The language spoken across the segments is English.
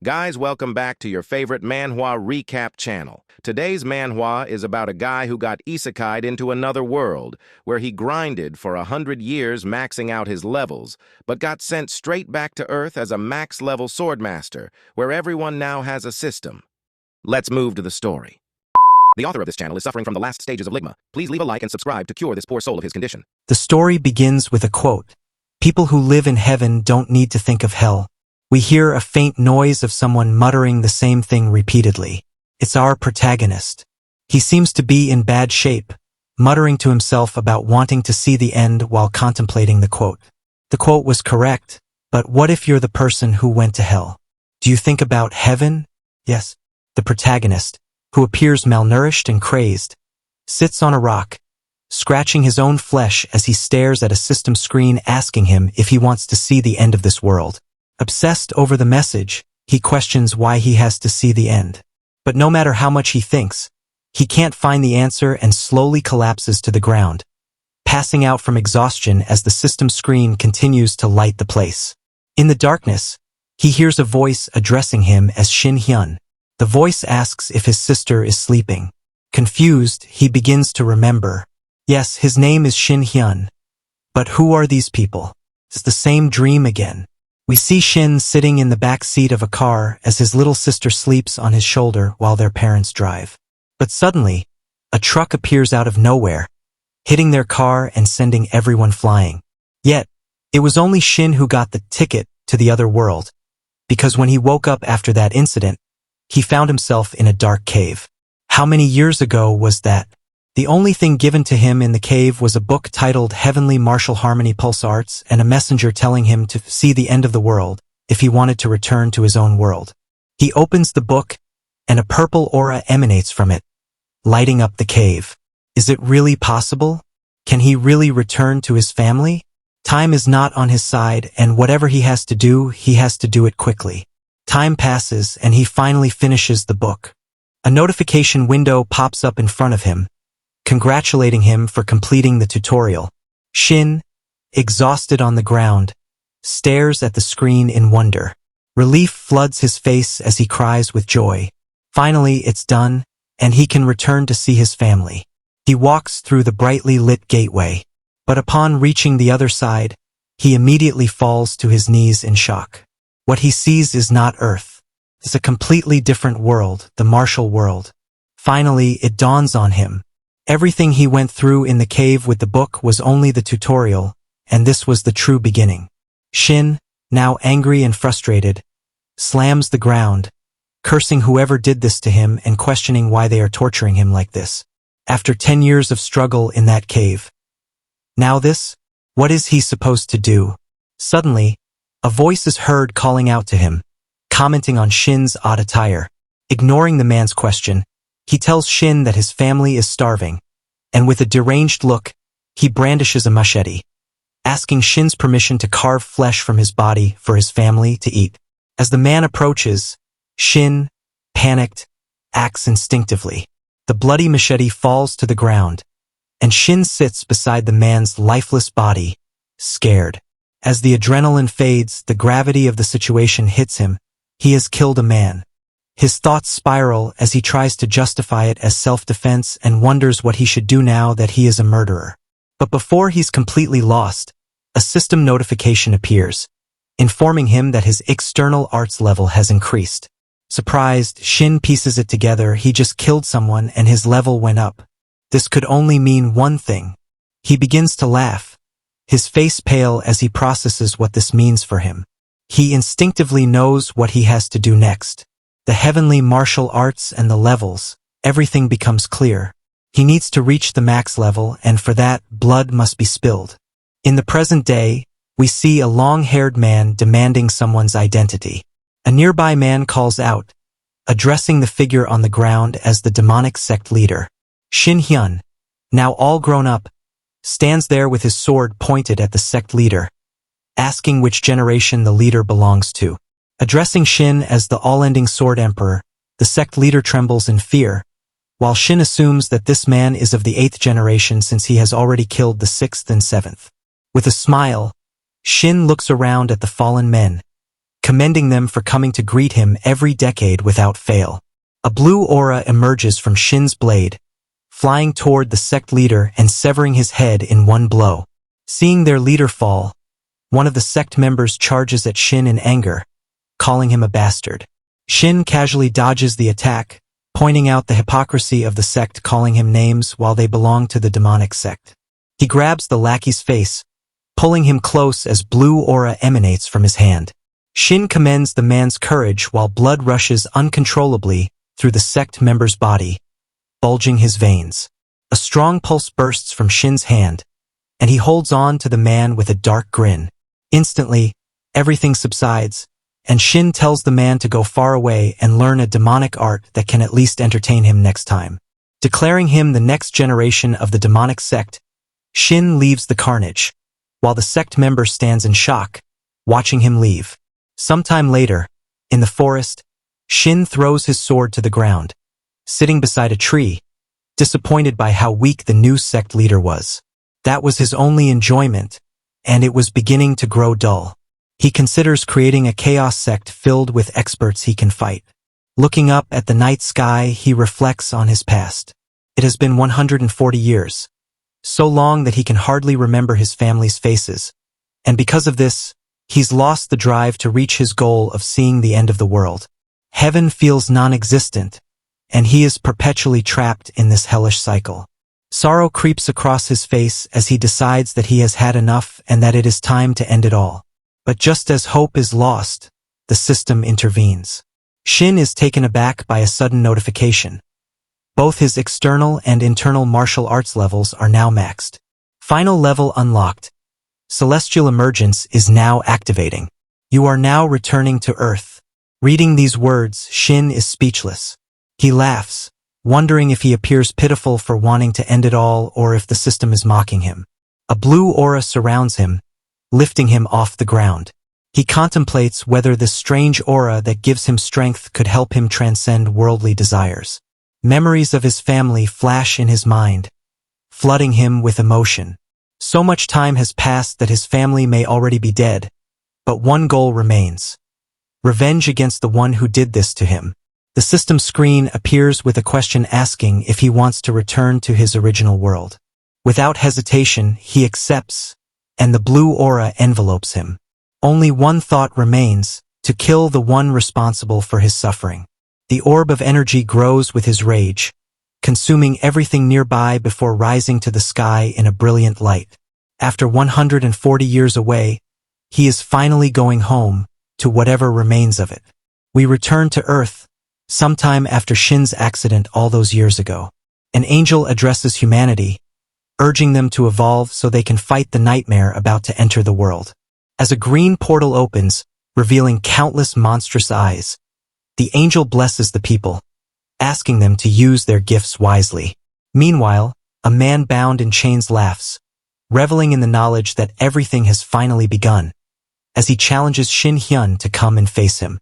Guys, welcome back to your favorite Manhwa recap channel. Today's Manhwa is about a guy who got isekai'd into another world, where he grinded for 100 years maxing out his levels, but got sent straight back to Earth as a max-level swordmaster, where everyone now has a system. Let's move to the story. The author of this channel is suffering from the last stages of ligma. Please leave a like and subscribe to cure this poor soul of his condition. The story begins with a quote. People who live in heaven don't need to think of hell. We hear a faint noise of someone muttering the same thing repeatedly. It's our protagonist. He seems to be in bad shape, muttering to himself about wanting to see the end while contemplating the quote. The quote was correct, but what if you're the person who went to hell? Do you think about heaven? Yes. The protagonist, who appears malnourished and crazed, sits on a rock, scratching his own flesh as he stares at a system screen asking him if he wants to see the end of this world. Obsessed over the message, he questions why he has to see the end. But no matter how much he thinks, he can't find the answer and slowly collapses to the ground, passing out from exhaustion as the system screen continues to light the place. In the darkness, he hears a voice addressing him as Shin Hyun. The voice asks if his sister is sleeping. Confused, he begins to remember. Yes, his name is Shin Hyun. But who are these people? It's the same dream again. We see Shin sitting in the back seat of a car as his little sister sleeps on his shoulder while their parents drive. But suddenly, a truck appears out of nowhere, hitting their car and sending everyone flying. Yet, it was only Shin who got the ticket to the other world, because when he woke up after that incident, he found himself in a dark cave. How many years ago was that? The only thing given to him in the cave was a book titled Heavenly Martial Harmony Pulse Arts and a messenger telling him to see the end of the world if he wanted to return to his own world. He opens the book, and a purple aura emanates from it, lighting up the cave. Is it really possible? Can he really return to his family? Time is not on his side, and whatever he has to do it quickly. Time passes, and he finally finishes the book. A notification window pops up in front of him, congratulating him for completing the tutorial. Shin, exhausted on the ground, stares at the screen in wonder. Relief floods his face as he cries with joy. Finally, it's done, and he can return to see his family. He walks through the brightly lit gateway, but upon reaching the other side, he immediately falls to his knees in shock. What he sees is not Earth. It's a completely different world, the martial world. Finally, it dawns on him. Everything he went through in the cave with the book was only the tutorial, and this was the true beginning. Shin, now angry and frustrated, slams the ground, cursing whoever did this to him and questioning why they are torturing him like this. After 10 years of struggle in that cave. Now this? What is he supposed to do? Suddenly, a voice is heard calling out to him, commenting on Shin's odd attire. Ignoring the man's question, he tells Shin that his family is starving, and with a deranged look, he brandishes a machete, asking Shin's permission to carve flesh from his body for his family to eat. As the man approaches, Shin, panicked, acts instinctively. The bloody machete falls to the ground, and Shin sits beside the man's lifeless body, scared. As the adrenaline fades, the gravity of the situation hits him. He has killed a man. His thoughts spiral as he tries to justify it as self-defense and wonders what he should do now that he is a murderer. But before he's completely lost, a system notification appears, informing him that his external arts level has increased. Surprised, Shin pieces it together. He just killed someone and his level went up. This could only mean one thing. He begins to laugh, his face pale as he processes what this means for him. He instinctively knows what he has to do next. The heavenly martial arts and the levels, everything becomes clear. He needs to reach the max level, and for that, blood must be spilled. In the present day, we see a long-haired man demanding someone's identity. A nearby man calls out, addressing the figure on the ground as the demonic sect leader. Shin Hyun, now all grown up, stands there with his sword pointed at the sect leader, asking which generation the leader belongs to. Addressing Shin as the all-ending sword emperor, the sect leader trembles in fear, while Shin assumes that this man is of the 8th generation since he has already killed the 6th and 7th. With a smile, Shin looks around at the fallen men, commending them for coming to greet him every decade without fail. A blue aura emerges from Shin's blade, flying toward the sect leader and severing his head in one blow. Seeing their leader fall, one of the sect members charges at Shin in anger, calling him a bastard. Shin casually dodges the attack, pointing out the hypocrisy of the sect calling him names while they belong to the demonic sect. He grabs the lackey's face, pulling him close as blue aura emanates from his hand. Shin commends the man's courage while blood rushes uncontrollably through the sect member's body, bulging his veins. A strong pulse bursts from Shin's hand, and he holds on to the man with a dark grin. Instantly, everything subsides, and Shin tells the man to go far away and learn a demonic art that can at least entertain him next time. Declaring him the next generation of the demonic sect, Shin leaves the carnage, while the sect member stands in shock, watching him leave. Sometime later, in the forest, Shin throws his sword to the ground, sitting beside a tree, disappointed by how weak the new sect leader was. That was his only enjoyment, and it was beginning to grow dull. He considers creating a chaos sect filled with experts he can fight. Looking up at the night sky, he reflects on his past. It has been 140 years, so long that he can hardly remember his family's faces, and because of this, he's lost the drive to reach his goal of seeing the end of the world. Heaven feels non-existent, and he is perpetually trapped in this hellish cycle. Sorrow creeps across his face as he decides that he has had enough and that it is time to end it all. But just as hope is lost, the system intervenes. Shin is taken aback by a sudden notification. Both his external and internal martial arts levels are now maxed. Final level unlocked. Celestial emergence is now activating. You are now returning to Earth. Reading these words, Shin is speechless. He laughs, wondering if he appears pitiful for wanting to end it all or if the system is mocking him. A blue aura surrounds him, lifting him off the ground. He contemplates whether this strange aura that gives him strength could help him transcend worldly desires. Memories of his family flash in his mind, flooding him with emotion. So much time has passed that his family may already be dead, but one goal remains: revenge against the one who did this to him. The system screen appears with a question asking if he wants to return to his original world. Without hesitation, he accepts, and the blue aura envelopes him. Only one thought remains: to kill the one responsible for his suffering. The orb of energy grows with his rage, consuming everything nearby before rising to the sky in a brilliant light. After 140 years away, he is finally going home, to whatever remains of it. We return to Earth, sometime after Shin's accident all those years ago. An angel addresses humanity, urging them to evolve so they can fight the nightmare about to enter the world. As a green portal opens, revealing countless monstrous eyes, the angel blesses the people, asking them to use their gifts wisely. Meanwhile, a man bound in chains laughs, reveling in the knowledge that everything has finally begun, as he challenges Shin Hyun to come and face him.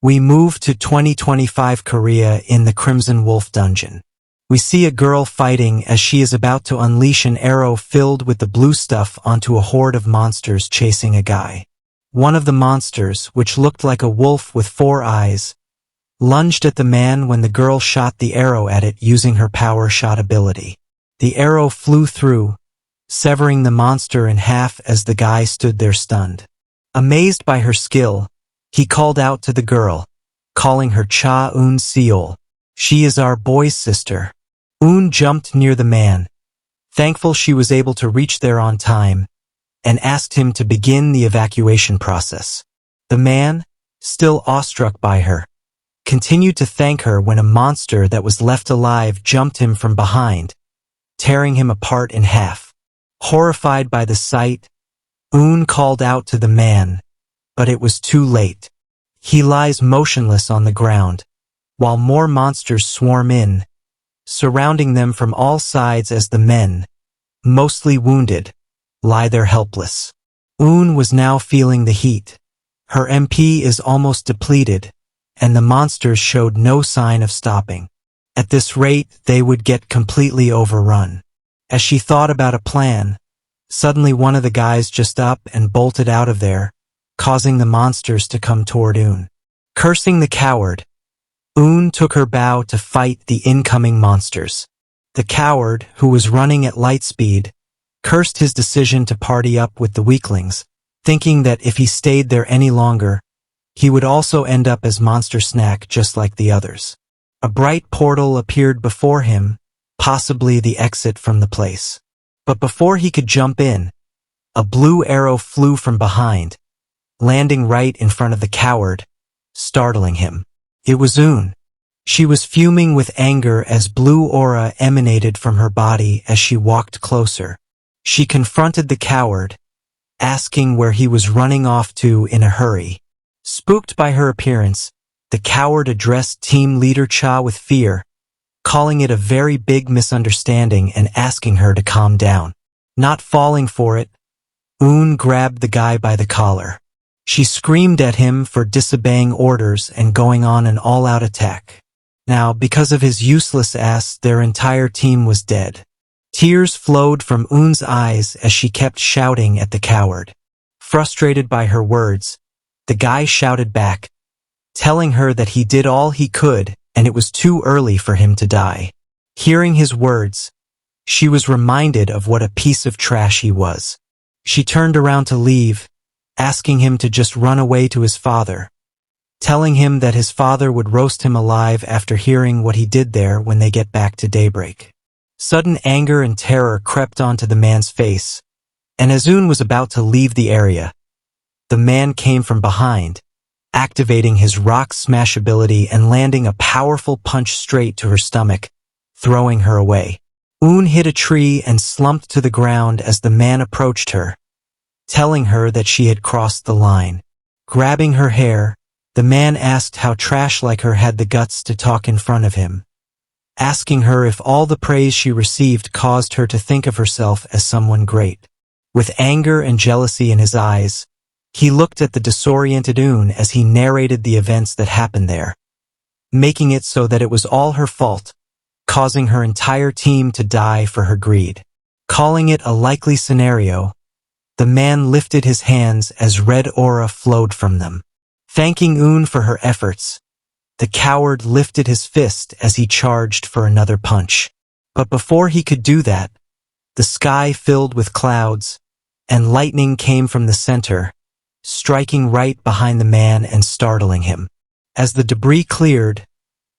We move to 2025 Korea in the Crimson Wolf dungeon. We see a girl fighting as she is about to unleash an arrow filled with the blue stuff onto a horde of monsters chasing a guy. One of the monsters, which looked like a wolf with 4 eyes, lunged at the man when the girl shot the arrow at it using her power shot ability. The arrow flew through, severing the monster in half as the guy stood there stunned. Amazed by her skill, he called out to the girl, calling her Cha-eun Seol. She is our boy's sister. Eun jumped near the man, thankful she was able to reach there on time, and asked him to begin the evacuation process. The man, still awestruck by her, continued to thank her when a monster that was left alive jumped him from behind, tearing him apart in half. Horrified by the sight, Eun called out to the man, but it was too late. He lies motionless on the ground, while more monsters swarm in, surrounding them from all sides as the men, mostly wounded, lie there helpless. Eun was now feeling the heat. Her MP is almost depleted, and the monsters showed no sign of stopping. At this rate, they would get completely overrun. As she thought about a plan, suddenly one of the guys just up and bolted out of there, causing the monsters to come toward Un. Cursing the coward, Un took her bow to fight the incoming monsters. The coward, who was running at light speed, cursed his decision to party up with the weaklings, thinking that if he stayed there any longer, he would also end up as monster snack just like the others. A bright portal appeared before him, possibly the exit from the place. But before he could jump in, a blue arrow flew from behind, landing right in front of the coward, startling him. It was Un. She was fuming with anger as blue aura emanated from her body as she walked closer. She confronted the coward, asking where he was running off to in a hurry. Spooked by her appearance, the coward addressed team leader Cha with fear, calling it a very big misunderstanding and asking her to calm down. Not falling for it, Un grabbed the guy by the collar. She screamed at him for disobeying orders and going on an all-out attack. Now, because of his useless ass, their entire team was dead. Tears flowed from Un's eyes as she kept shouting at the coward. Frustrated by her words, the guy shouted back, telling her that he did all he could and it was too early for him to die. Hearing his words, she was reminded of what a piece of trash he was. She turned around to leave, asking him to just run away to his father, telling him that his father would roast him alive after hearing what he did there when they get back to daybreak. Sudden anger and terror crept onto the man's face, and as Un was about to leave the area, the man came from behind, activating his rock smash ability and landing a powerful punch straight to her stomach, throwing her away. Un hit a tree and slumped to the ground as the man approached her, telling her that she had crossed the line. Grabbing her hair, the man asked how trash like her had the guts to talk in front of him, asking her if all the praise she received caused her to think of herself as someone great. With anger and jealousy in his eyes, he looked at the disoriented Un as he narrated the events that happened there, making it so that it was all her fault, causing her entire team to die for her greed. Calling it a likely scenario, the man lifted his hands as red aura flowed from them. Thanking Un for her efforts, the coward lifted his fist as he charged for another punch. But before he could do that, the sky filled with clouds, and lightning came from the center, striking right behind the man and startling him. As the debris cleared,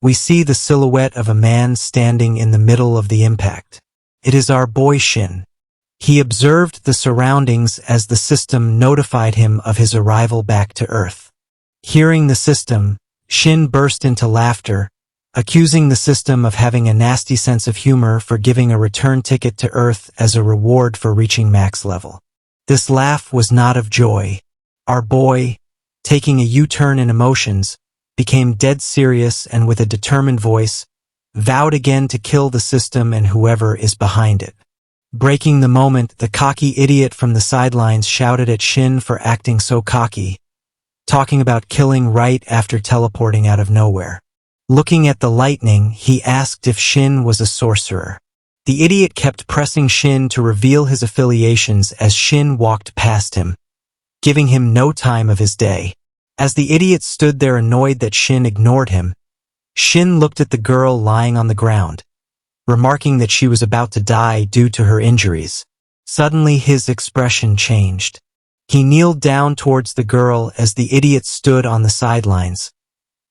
we see the silhouette of a man standing in the middle of the impact. It is our boy Shin. He observed the surroundings as the system notified him of his arrival back to Earth. Hearing the system, Shin burst into laughter, accusing the system of having a nasty sense of humor for giving a return ticket to Earth as a reward for reaching max level. This laugh was not of joy. Our boy, taking a U-turn in emotions, became dead serious and with a determined voice, vowed again to kill the system and whoever is behind it. Breaking the moment, the cocky idiot from the sidelines shouted at Shin for acting so cocky, talking about killing right after teleporting out of nowhere. Looking at the lightning, he asked if Shin was a sorcerer. The idiot kept pressing Shin to reveal his affiliations as Shin walked past him, giving him no time of his day. As the idiot stood there annoyed that Shin ignored him, Shin looked at the girl lying on the ground, remarking that she was about to die due to her injuries. Suddenly his expression changed. He kneeled down towards the girl as the idiot stood on the sidelines,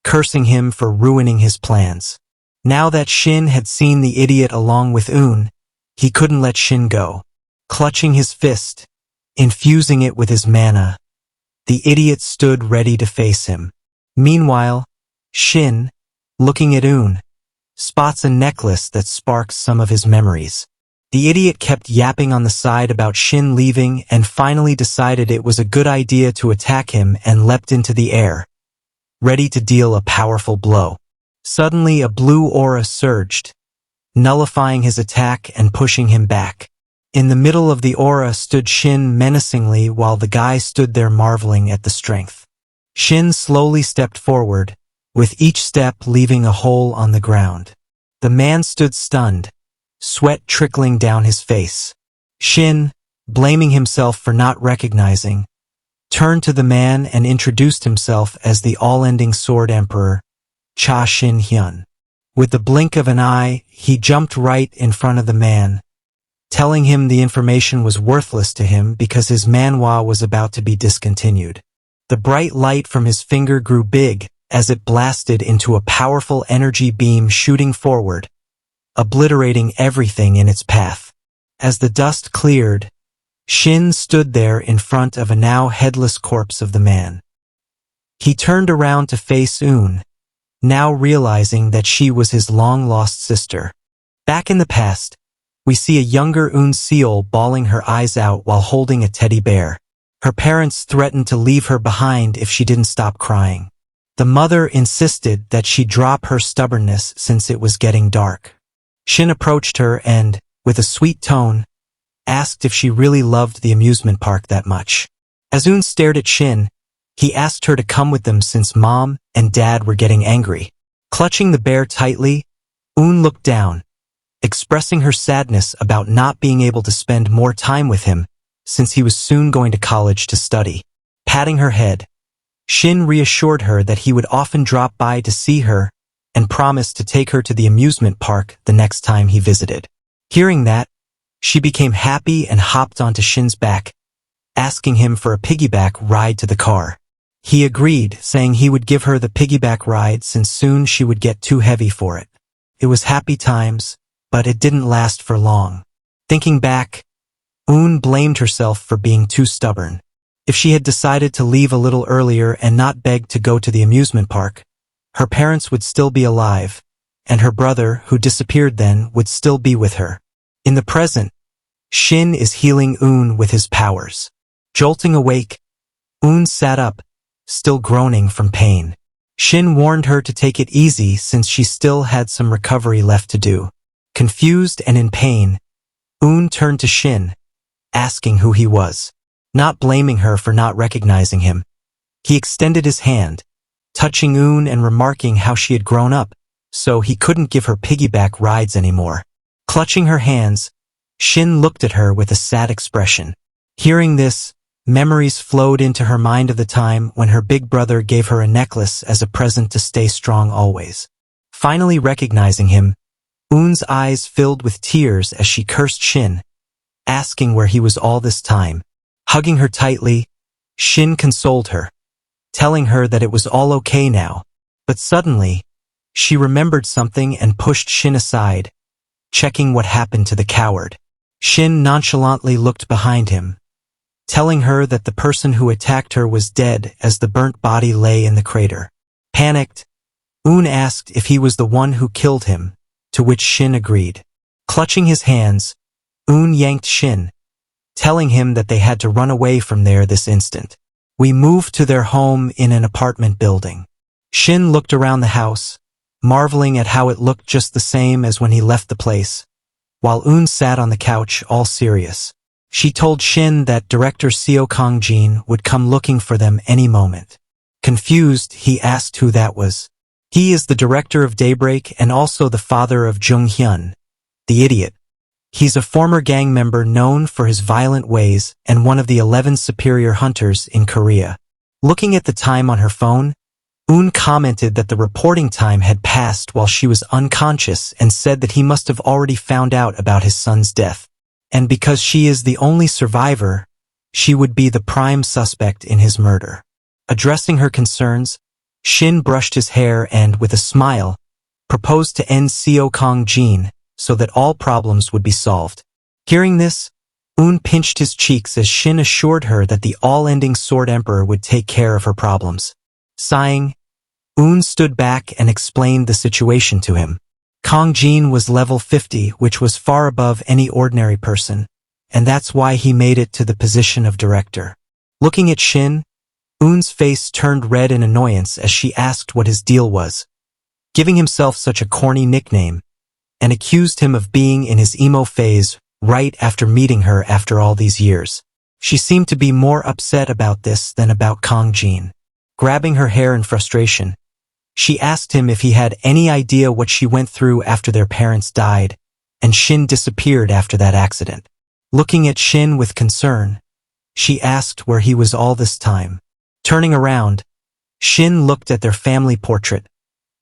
cursing him for ruining his plans. Now that Shin had seen the idiot along with Un, he couldn't let Shin go. Clutching his fist, infusing it with his mana, the idiot stood ready to face him. Meanwhile, Shin, looking at Un, spots a necklace that sparks some of his memories. The idiot kept yapping on the side about Shin leaving and finally decided it was a good idea to attack him and leapt into the air, ready to deal a powerful blow. Suddenly a blue aura surged, nullifying his attack and pushing him back. In the middle of the aura stood Shin menacingly while the guy stood there marveling at the strength. Shin slowly stepped forward, with each step leaving a hole on the ground. The man stood stunned, sweat trickling down his face. Shin, blaming himself for not recognizing, turned to the man and introduced himself as the all-ending Sword Emperor, Cha Shin-hyun. With the blink of an eye, he jumped right in front of the man, telling him the information was worthless to him because his manhwa was about to be discontinued. The bright light from his finger grew big as it blasted into a powerful energy beam shooting forward, obliterating everything in its path. As the dust cleared, Shin stood there in front of a now headless corpse of the man. He turned around to face Eun, now realizing that she was his long-lost sister. Back in the past, we see a younger Eun Seol bawling her eyes out while holding a teddy bear. Her parents threatened to leave her behind if she didn't stop crying. The mother insisted that she drop her stubbornness since it was getting dark. Shin approached her and, with a sweet tone, asked if she really loved the amusement park that much. As Eun stared at Shin, he asked her to come with them since Mom and Dad were getting angry. Clutching the bear tightly, Eun looked down, expressing her sadness about not being able to spend more time with him since he was soon going to college to study. Patting her head, Shin reassured her that he would often drop by to see her and promised to take her to the amusement park the next time he visited. Hearing that, she became happy and hopped onto Shin's back, asking him for a piggyback ride to the car. He agreed, saying he would give her the piggyback ride since soon she would get too heavy for it. It was happy times, but it didn't last for long. Thinking back, Eun blamed herself for being too stubborn. If she had decided to leave a little earlier and not beg to go to the amusement park, her parents would still be alive, and her brother, who disappeared then, would still be with her. In the present, Shin is healing Eun with his powers. Jolting awake, Eun sat up, still groaning from pain. Shin warned her to take it easy since she still had some recovery left to do. Confused and in pain, Eun turned to Shin, asking who he was. Not blaming her for not recognizing him, he extended his hand, touching Eun and remarking how she had grown up, so he couldn't give her piggyback rides anymore. Clutching her hands, Shin looked at her with a sad expression. Hearing this, memories flowed into her mind of the time when her big brother gave her a necklace as a present to stay strong always. Finally recognizing him, Eun's eyes filled with tears as she cursed Shin, asking where he was all this time. Hugging her tightly, Shin consoled her, telling her that it was all okay now. But suddenly, she remembered something and pushed Shin aside, checking what happened to the coward. Shin nonchalantly looked behind him, telling her that the person who attacked her was dead as the burnt body lay in the crater. Panicked, Eun asked if he was the one who killed him, to which Shin agreed. Clutching his hands, Eun yanked Shin, telling him that they had to run away from there this instant. We moved to their home in an apartment building. Shin looked around the house, marveling at how it looked just the same as when he left the place, while Eun sat on the couch all serious. She told Shin that director Seo Kang-jin would come looking for them any moment. Confused, he asked who that was. He is the director of Daybreak and also the father of Jung-hyun, the idiot. He's a former gang member known for his violent ways and one of the 11 superior hunters in Korea. Looking at the time on her phone, Eun commented that the reporting time had passed while she was unconscious and said that he must have already found out about his son's death. And because she is the only survivor, she would be the prime suspect in his murder. Addressing her concerns, Shin brushed his hair and, with a smile, proposed to end Seo Kang-jin so that all problems would be solved. Hearing this, Eun pinched his cheeks as Shin assured her that the all-ending Sword Emperor would take care of her problems. Sighing, Eun stood back and explained the situation to him. Kang-jin was level 50, which was far above any ordinary person, and that's why he made it to the position of director. Looking at Shin, Eun's face turned red in annoyance as she asked what his deal was, giving himself such a corny nickname, and accused him of being in his emo phase right after meeting her after all these years. She seemed to be more upset about this than about Kang-jin. Grabbing her hair in frustration, she asked him if he had any idea what she went through after their parents died, and Shin disappeared after that accident. Looking at Shin with concern, She asked where he was all this time. Turning around, Shin looked at their family portrait,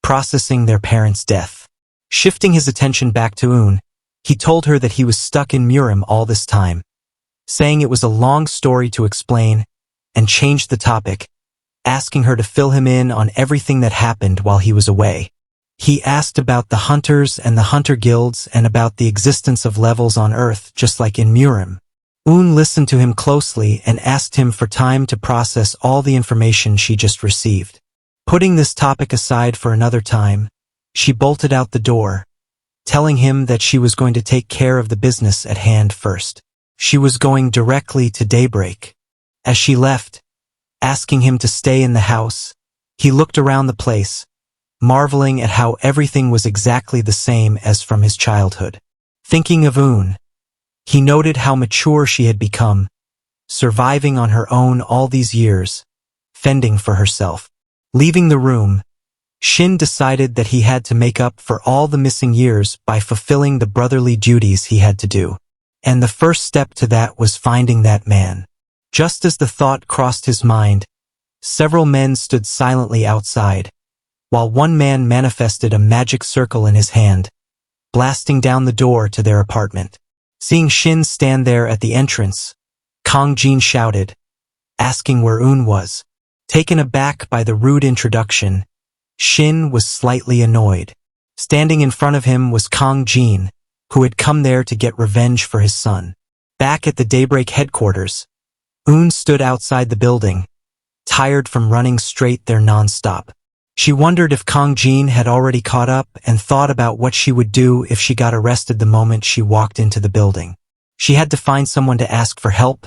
processing their parents' death. Shifting his attention back to Un, he told her that he was stuck in Murim all this time, saying it was a long story to explain, and changed the topic, asking her to fill him in on everything that happened while he was away. He asked about the hunters and the hunter guilds and about the existence of levels on Earth, just like in Murim. Un listened to him closely and asked him for time to process all the information she just received. Putting this topic aside for another time, she bolted out the door, telling him that she was going to take care of the business at hand first. She was going directly to daybreak. As she left, asking him to stay in the house, he looked around the place, marveling at how everything was exactly the same as from his childhood. Thinking of Un, he noted how mature she had become, surviving on her own all these years, fending for herself. Leaving the room, Shin decided that he had to make up for all the missing years by fulfilling the brotherly duties he had to do. And the first step to that was finding that man. Just as the thought crossed his mind, several men stood silently outside, while one man manifested a magic circle in his hand, blasting down the door to their apartment. Seeing Shin stand there at the entrance, Kang Jin shouted, asking where Un was. Taken aback by the rude introduction, Shin was slightly annoyed. Standing in front of him was Kang Jin, who had come there to get revenge for his son. Back at the Daybreak headquarters, Un stood outside the building, tired from running straight there non-stop. She wondered if Kang Jin had already caught up and thought about what she would do if she got arrested the moment she walked into the building. She had to find someone to ask for help.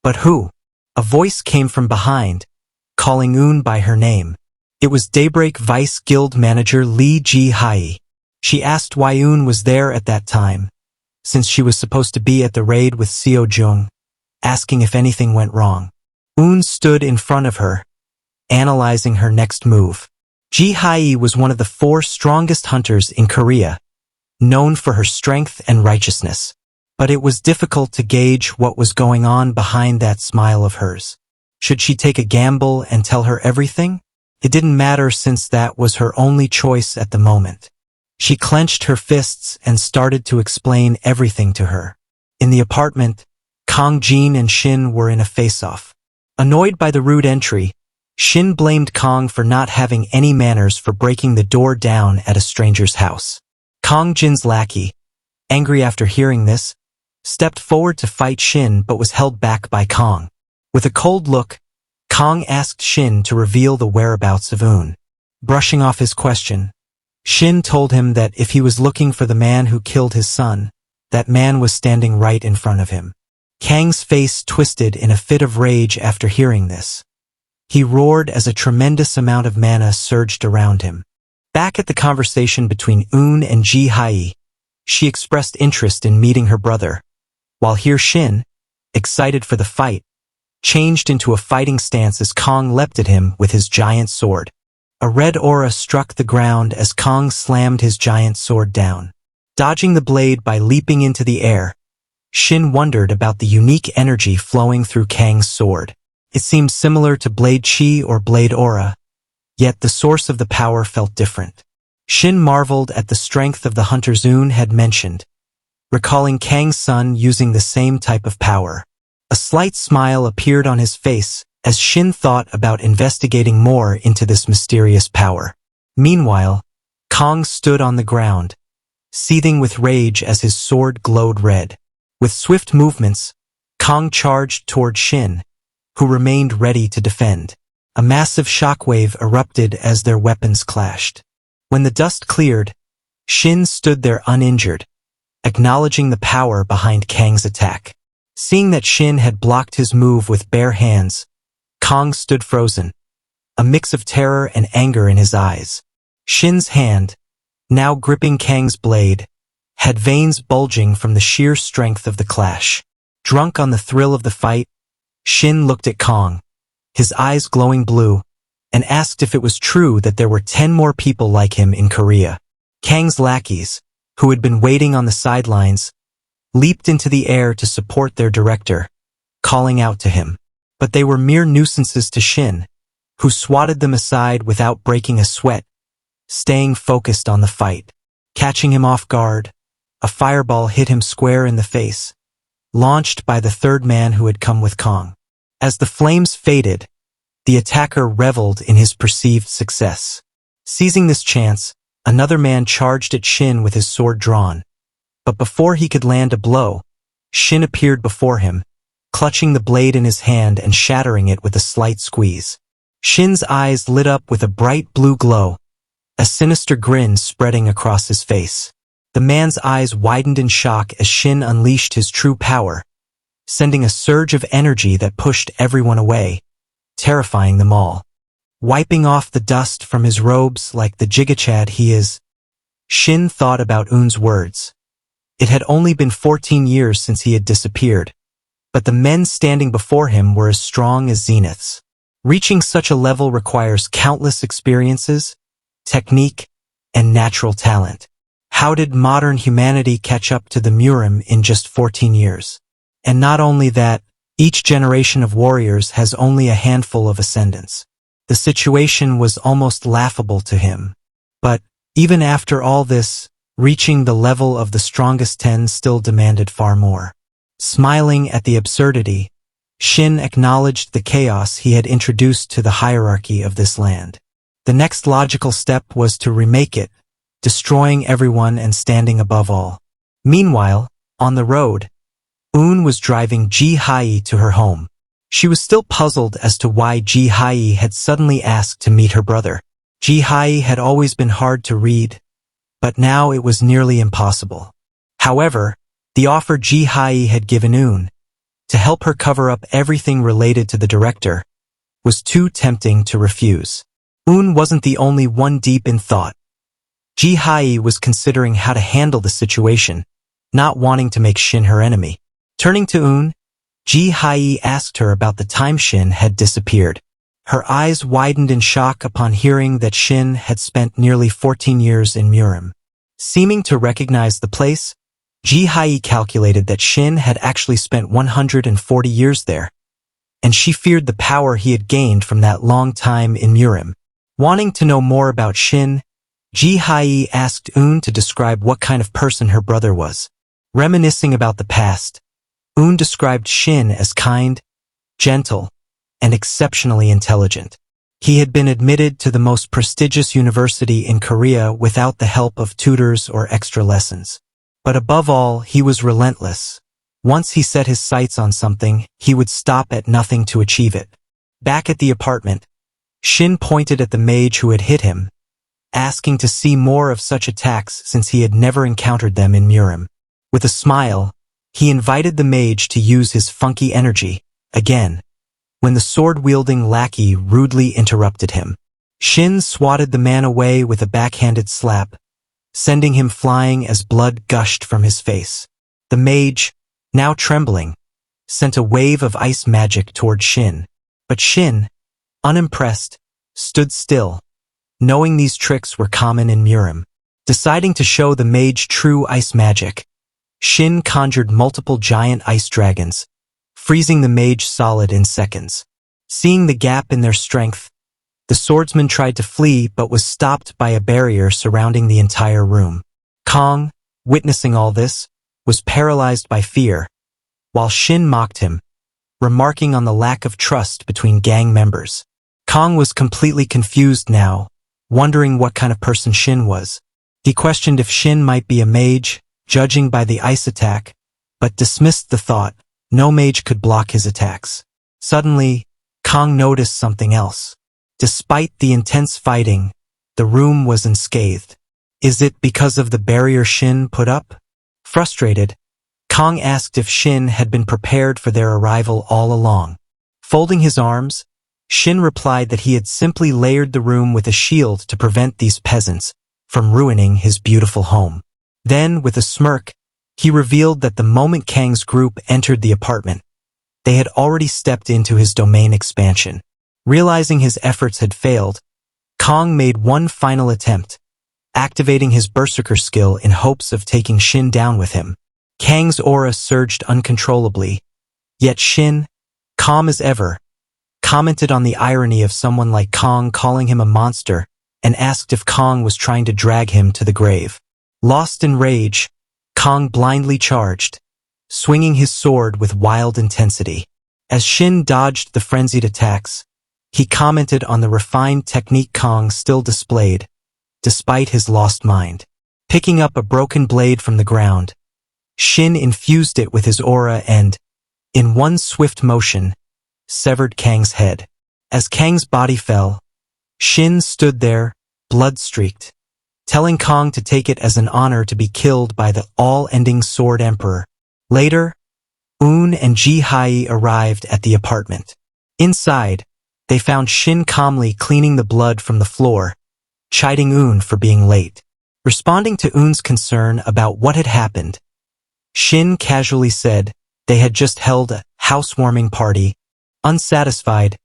But who? A voice came from behind, calling Un by her name. It was Daybreak Vice Guild Manager Lee Ji-hai. She asked why Un was there at that time, since she was supposed to be at the raid with Seo Jung, asking if anything went wrong. Un stood in front of her, analyzing her next move. Ji-hai was one of the 4 strongest hunters in Korea, known for her strength and righteousness. But it was difficult to gauge what was going on behind that smile of hers. Should she take a gamble and tell her everything? It didn't matter since that was her only choice at the moment. She clenched her fists and started to explain everything to her. In the apartment, Kang Jin and Shin were in a face-off. Annoyed by the rude entry, Shin blamed Kang for not having any manners for breaking the door down at a stranger's house. Kang Jin's lackey, angry after hearing this, stepped forward to fight Shin but was held back by Kang. With a cold look, Kang asked Shin to reveal the whereabouts of Un. Brushing off his question, Shin told him that if he was looking for the man who killed his son, that man was standing right in front of him. Kang's face twisted in a fit of rage after hearing this. He roared as a tremendous amount of mana surged around him. Back at the conversation between Un and Ji-hai, she expressed interest in meeting her brother, while here Shin, excited for the fight, changed into a fighting stance as Kang leapt at him with his giant sword. A red aura struck the ground as Kang slammed his giant sword down. Dodging the blade by leaping into the air, Shin wondered about the unique energy flowing through Kang's sword. It seemed similar to blade chi or blade aura, yet the source of the power felt different. Shin marveled at the strength of the hunters Un had mentioned, recalling Kang's son using the same type of power. A slight smile appeared on his face as Shin thought about investigating more into this mysterious power. Meanwhile, Kang stood on the ground, seething with rage as his sword glowed red. With swift movements, Kang charged toward Shin, who remained ready to defend. A massive shockwave erupted as their weapons clashed. When the dust cleared, Shin stood there uninjured, acknowledging the power behind Kang's attack. Seeing that Shin had blocked his move with bare hands, Kang stood frozen, a mix of terror and anger in his eyes. Shin's hand, now gripping Kang's blade, had veins bulging from the sheer strength of the clash. Drunk on the thrill of the fight, Shin looked at Kang, his eyes glowing blue, and asked if it was true that there were 10 more people like him in Korea. Kang's lackeys, who had been waiting on the sidelines, leaped into the air to support their director, calling out to him. But they were mere nuisances to Shin, who swatted them aside without breaking a sweat, staying focused on the fight. Catching him off guard, a fireball hit him square in the face, launched by the third man who had come with Kong. As the flames faded, the attacker reveled in his perceived success. Seizing this chance, another man charged at Shin with his sword drawn. But before he could land a blow, Shin appeared before him, clutching the blade in his hand and shattering it with a slight squeeze. Shin's eyes lit up with a bright blue glow, a sinister grin spreading across his face. The man's eyes widened in shock as Shin unleashed his true power, sending a surge of energy that pushed everyone away, terrifying them all. Wiping off the dust from his robes like the jigachad he is, Shin thought about Un's words. It had only been 14 years since he had disappeared, but the men standing before him were as strong as zeniths. Reaching such a level requires countless experiences, technique, and natural talent. How did modern humanity catch up to the Murim in just 14 years? And not only that, each generation of warriors has only a handful of ascendants. The situation was almost laughable to him. But, even after all this, reaching the level of the strongest 10 still demanded far more. Smiling at the absurdity, Shin acknowledged the chaos he had introduced to the hierarchy of this land. The next logical step was to remake it, destroying everyone and standing above all. Meanwhile, on the road, Un was driving Ji Hai to her home. She was still puzzled as to why Ji Hai had suddenly asked to meet her brother. Ji Hai had always been hard to read, but now it was nearly impossible. However, the offer Ji Hai had given Un, to help her cover up everything related to the director, was too tempting to refuse. Un wasn't the only one deep in thought. Ji Hai was considering how to handle the situation, not wanting to make Shin her enemy. Turning to Un, Ji Hai asked her about the time Shin had disappeared. Her eyes widened in shock upon hearing that Shin had spent nearly 14 years in Murim. Seeming to recognize the place, Ji Hai calculated that Shin had actually spent 140 years there, and she feared the power he had gained from that long time in Murim. Wanting to know more about Shin, Ji Hai asked Un to describe what kind of person her brother was. Reminiscing about the past, Un described Shin as kind, gentle, and exceptionally intelligent. He had been admitted to the most prestigious university in Korea without the help of tutors or extra lessons. But above all, he was relentless. Once he set his sights on something, he would stop at nothing to achieve it. Back at the apartment, Shin pointed at the mage who had hit him, asking to see more of such attacks since he had never encountered them in Murim. With a smile, he invited the mage to use his funky energy, again, when the sword-wielding lackey rudely interrupted him. Shin swatted the man away with a backhanded slap, sending him flying as blood gushed from his face. The mage, now trembling, sent a wave of ice magic toward Shin. But Shin, unimpressed, stood still, knowing these tricks were common in Murim. Deciding to show the mage true ice magic, Shin conjured multiple giant ice dragons, freezing the mage solid in seconds. Seeing the gap in their strength, the swordsman tried to flee but was stopped by a barrier surrounding the entire room. Kong, witnessing all this, was paralyzed by fear, while Shin mocked him, remarking on the lack of trust between gang members. Kong was completely confused now, wondering what kind of person Shin was. He questioned if Shin might be a mage, judging by the ice attack, but dismissed the thought. No mage could block his attacks. Suddenly, Kong noticed something else. Despite the intense fighting, the room was unscathed. Is it because of the barrier Shin put up? Frustrated, Kong asked if Shin had been prepared for their arrival all along. Folding his arms, Shin replied that he had simply layered the room with a shield to prevent these peasants from ruining his beautiful home. Then, with a smirk, he revealed that the moment Kang's group entered the apartment, they had already stepped into his domain expansion. Realizing his efforts had failed, Kong made one final attempt, activating his berserker skill in hopes of taking Shin down with him. Kang's aura surged uncontrollably, Yet Shin, calm as ever, commented on the irony of someone like Kong calling him a monster and asked if Kong was trying to drag him to the grave. Lost in rage, Kong blindly charged, swinging his sword with wild intensity. As Shin dodged the frenzied attacks, he commented on the refined technique Kong still displayed, despite his lost mind. Picking up a broken blade from the ground, Shin infused it with his aura and, in one swift motion, severed Kang's head. As Kang's body fell, Shin stood there, blood-streaked, telling Kong to take it as an honor to be killed by the all-ending Sword Emperor. Later, Un and Ji Hai arrived at the apartment. Inside, they found Shin calmly cleaning the blood from the floor, chiding Un for being late. Responding to Un's concern about what had happened, Shin casually said they had just held a housewarming party. Unsatisfied,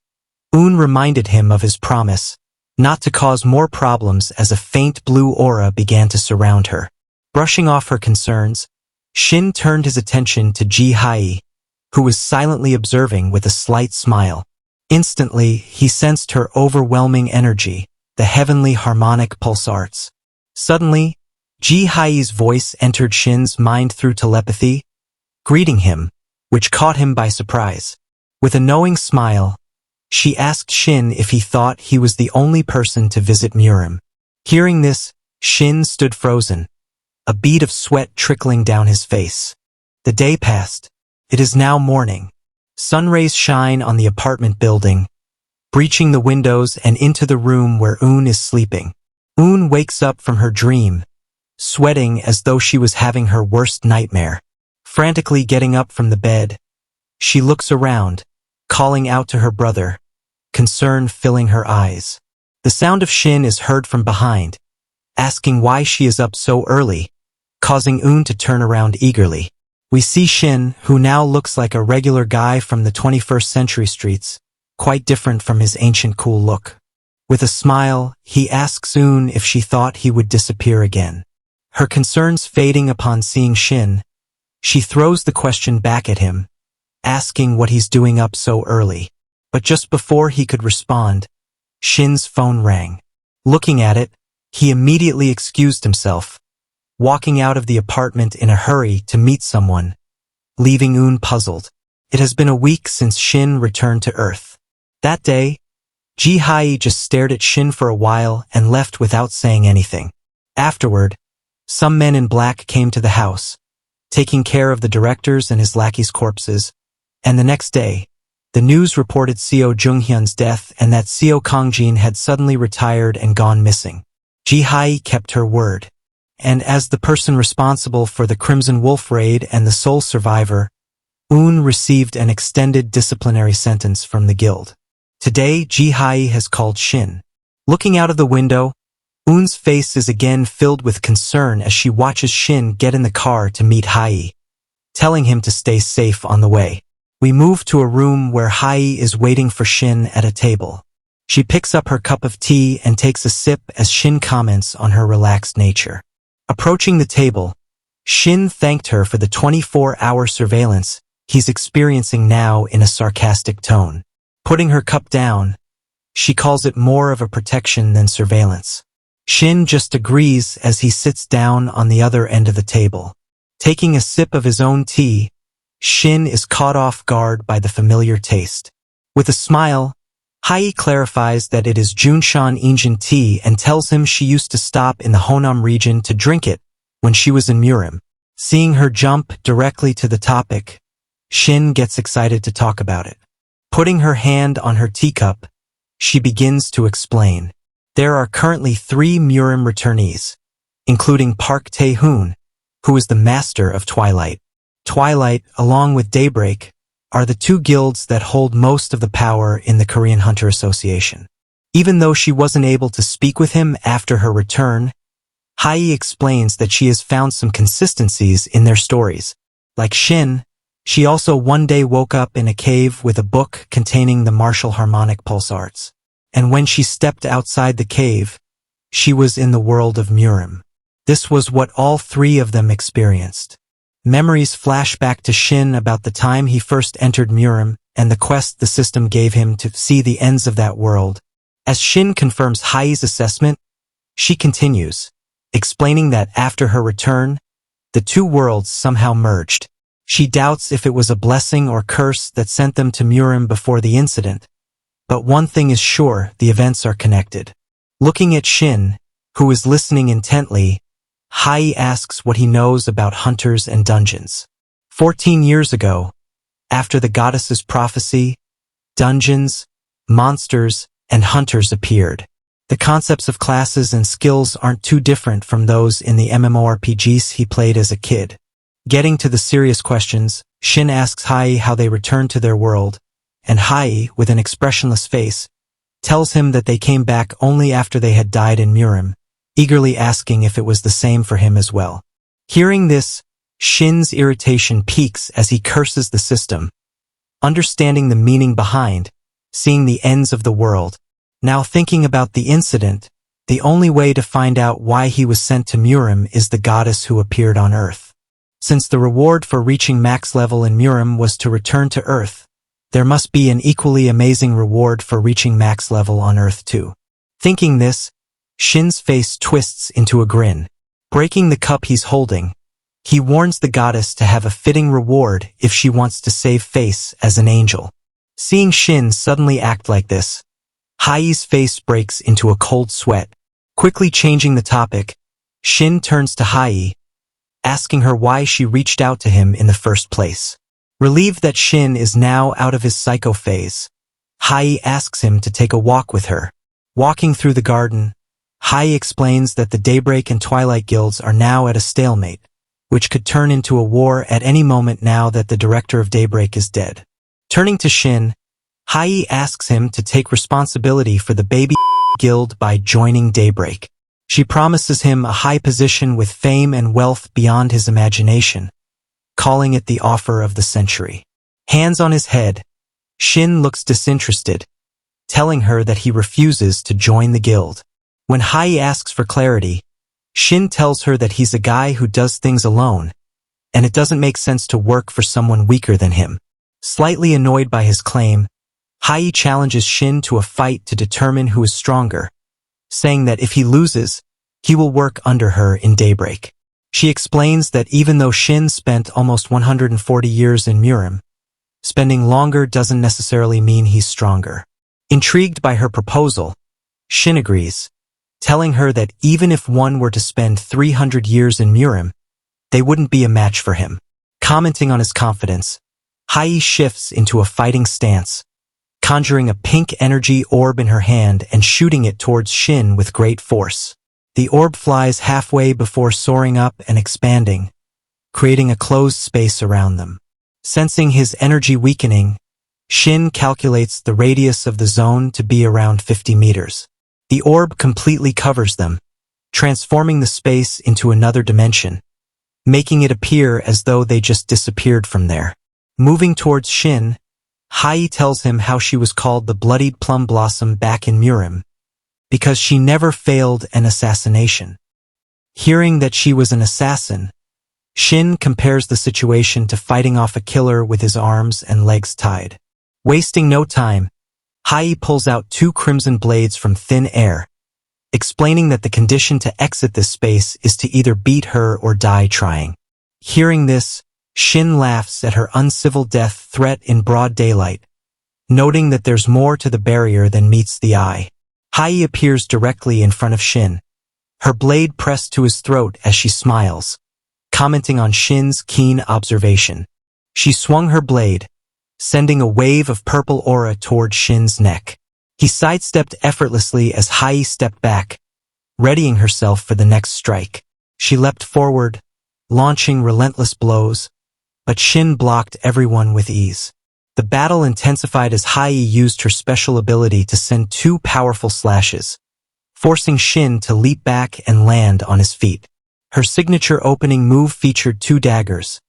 Un reminded him of his promise not to cause more problems as a faint blue aura began to surround her. Brushing off her concerns, Shin turned his attention to Ji Hai, who was silently observing with a slight smile. Instantly, he sensed her overwhelming energy, the heavenly harmonic pulsars. Suddenly, Ji Hai's voice entered Shin's mind through telepathy, greeting him, which caught him by surprise. With a knowing smile, she asked Shin if he thought he was the only person to visit Murim. Hearing this, Shin stood frozen, a bead of sweat trickling down his face. The day passed. It is now morning. Sun rays shine on the apartment building, breaching the windows and into the room where Un is sleeping. Un wakes up from her dream, sweating as though she was having her worst nightmare. Frantically getting up from the bed, she looks around, calling out to her brother, concern filling her eyes. The sound of Shin is heard from behind, asking why she is up so early, causing Un to turn around eagerly. We see Shin, who now looks like a regular guy from the 21st century streets, quite different from his ancient cool look. With a smile, he asks Un if she thought he would disappear again. Her concerns fading upon seeing Shin, she throws the question back at him, asking what he's doing up so early. But just before he could respond, Shin's phone rang. Looking at it, he immediately excused himself, walking out of the apartment in a hurry to meet someone, leaving Un puzzled. It has been a week since Shin returned to Earth. That day, Ji Hai just stared at Shin for a while and left without saying anything. Afterward, some men in black came to the house, taking care of the director's and his lackey's corpses, and the next day, the news reported Seo Junghyun's death and that Seo Kongjin had suddenly retired and gone missing. Ji Hai kept her word, and as the person responsible for the Crimson Wolf raid and the sole survivor, Un received an extended disciplinary sentence from the guild. Today, Ji Hai has called Shin. Looking out of the window, Un's face is again filled with concern as she watches Shin get in the car to meet Hai, telling him to stay safe on the way. We move to a room where Hai is waiting for Shin at a table. She picks up her cup of tea and takes a sip as Shin comments on her relaxed nature. Approaching the table, Shin thanked her for the 24-hour surveillance he's experiencing now in a sarcastic tone. Putting her cup down, she calls it more of a protection than surveillance. Shin just agrees as he sits down on the other end of the table. Taking a sip of his own tea, Shin is caught off guard by the familiar taste. With a smile, Hai clarifies that it is Junshan Injin tea and tells him she used to stop in the Honam region to drink it when she was in Murim. Seeing her jump directly to the topic, Shin gets excited to talk about it. Putting her hand on her teacup, she begins to explain. There are currently 3 Murim returnees, including Park Tae-hoon, who is the master of Twilight. Twilight, along with Daybreak, are the 2 guilds that hold most of the power in the Korean Hunter Association. Even though she wasn't able to speak with him after her return, Hai explains that she has found some consistencies in their stories. Like Shin, she also one day woke up in a cave with a book containing the martial harmonic pulsars. And when she stepped outside the cave, she was in the world of Murim. This was what all 3 of them experienced. Memories flash back to Shin about the time he first entered Murim and the quest the system gave him to see the ends of that world. As Shin confirms Hai's assessment, she continues, explaining that after her return, the two worlds somehow merged. She doubts if it was a blessing or curse that sent them to Murim before the incident. But one thing is sure, the events are connected. Looking at Shin, who is listening intently, Hai asks what he knows about hunters and dungeons. 14 years ago, after the goddess's prophecy, dungeons, monsters, and hunters appeared. The concepts of classes and skills aren't too different from those in the MMORPGs he played as a kid. Getting to the serious questions, Shin asks Hai how they returned to their world, and Hai, with an expressionless face, tells him that they came back only after they had died in Murim, eagerly asking if it was the same for him as well. Hearing this, Shin's irritation peaks as he curses the system. Understanding the meaning behind, seeing the ends of the world, now thinking about the incident, the only way to find out why he was sent to Murim is the goddess who appeared on Earth. Since the reward for reaching max level in Murim was to return to Earth, there must be an equally amazing reward for reaching max level on Earth too. Thinking this, Shin's face twists into a grin. Breaking the cup he's holding, he warns the goddess to have a fitting reward if she wants to save face as an angel. Seeing Shin suddenly act like this, Hai's face breaks into a cold sweat. Quickly changing the topic, Shin turns to Hai, asking her why she reached out to him in the first place. Relieved that Shin is now out of his psycho phase, Hai asks him to take a walk with her. Walking through the garden, Hai explains that the Daybreak and Twilight guilds are now at a stalemate, which could turn into a war at any moment now that the director of Daybreak is dead. Turning to Shin, Hai asks him to take responsibility for the baby guild by joining Daybreak. She promises him a high position with fame and wealth beyond his imagination, calling it the offer of the century. Hands on his head, Shin looks disinterested, telling her that he refuses to join the guild. When Hai asks for clarity, Shin tells her that he's a guy who does things alone, and it doesn't make sense to work for someone weaker than him. Slightly annoyed by his claim, Hai challenges Shin to a fight to determine who is stronger, saying that if he loses, he will work under her in Daybreak. She explains that even though Shin spent almost 140 years in Murim, spending longer doesn't necessarily mean he's stronger. Intrigued by her proposal, Shin agrees, telling her that even if one were to spend 300 years in Murim, they wouldn't be a match for him. Commenting on his confidence, Hai shifts into a fighting stance, conjuring a pink energy orb in her hand and shooting it towards Shin with great force. The orb flies halfway before soaring up and expanding, creating a closed space around them. Sensing his energy weakening, Shin calculates the radius of the zone to be around 50 meters. The orb completely covers them, transforming the space into another dimension, making it appear as though they just disappeared from there. Moving towards Shin, Hai tells him how she was called the Bloodied Plum Blossom back in Murim, because she never failed an assassination. Hearing that she was an assassin, Shin compares the situation to fighting off a killer with his arms and legs tied. Wasting no time, Hai pulls out 2 crimson blades from thin air, explaining that the condition to exit this space is to either beat her or die trying. Hearing this, Shin laughs at her uncivil death threat in broad daylight, noting that there's more to the barrier than meets the eye. Hai appears directly in front of Shin, her blade pressed to his throat as she smiles, commenting on Shin's keen observation. She swung her blade, sending a wave of purple aura toward Shin's neck. He sidestepped effortlessly as Hai stepped back, readying herself for the next strike. She leapt forward, launching relentless blows, but Shin blocked everyone with ease. The battle intensified as Hai used her special ability to send 2 powerful slashes, forcing Shin to leap back and land on his feet. Her signature opening move featured 2 daggers,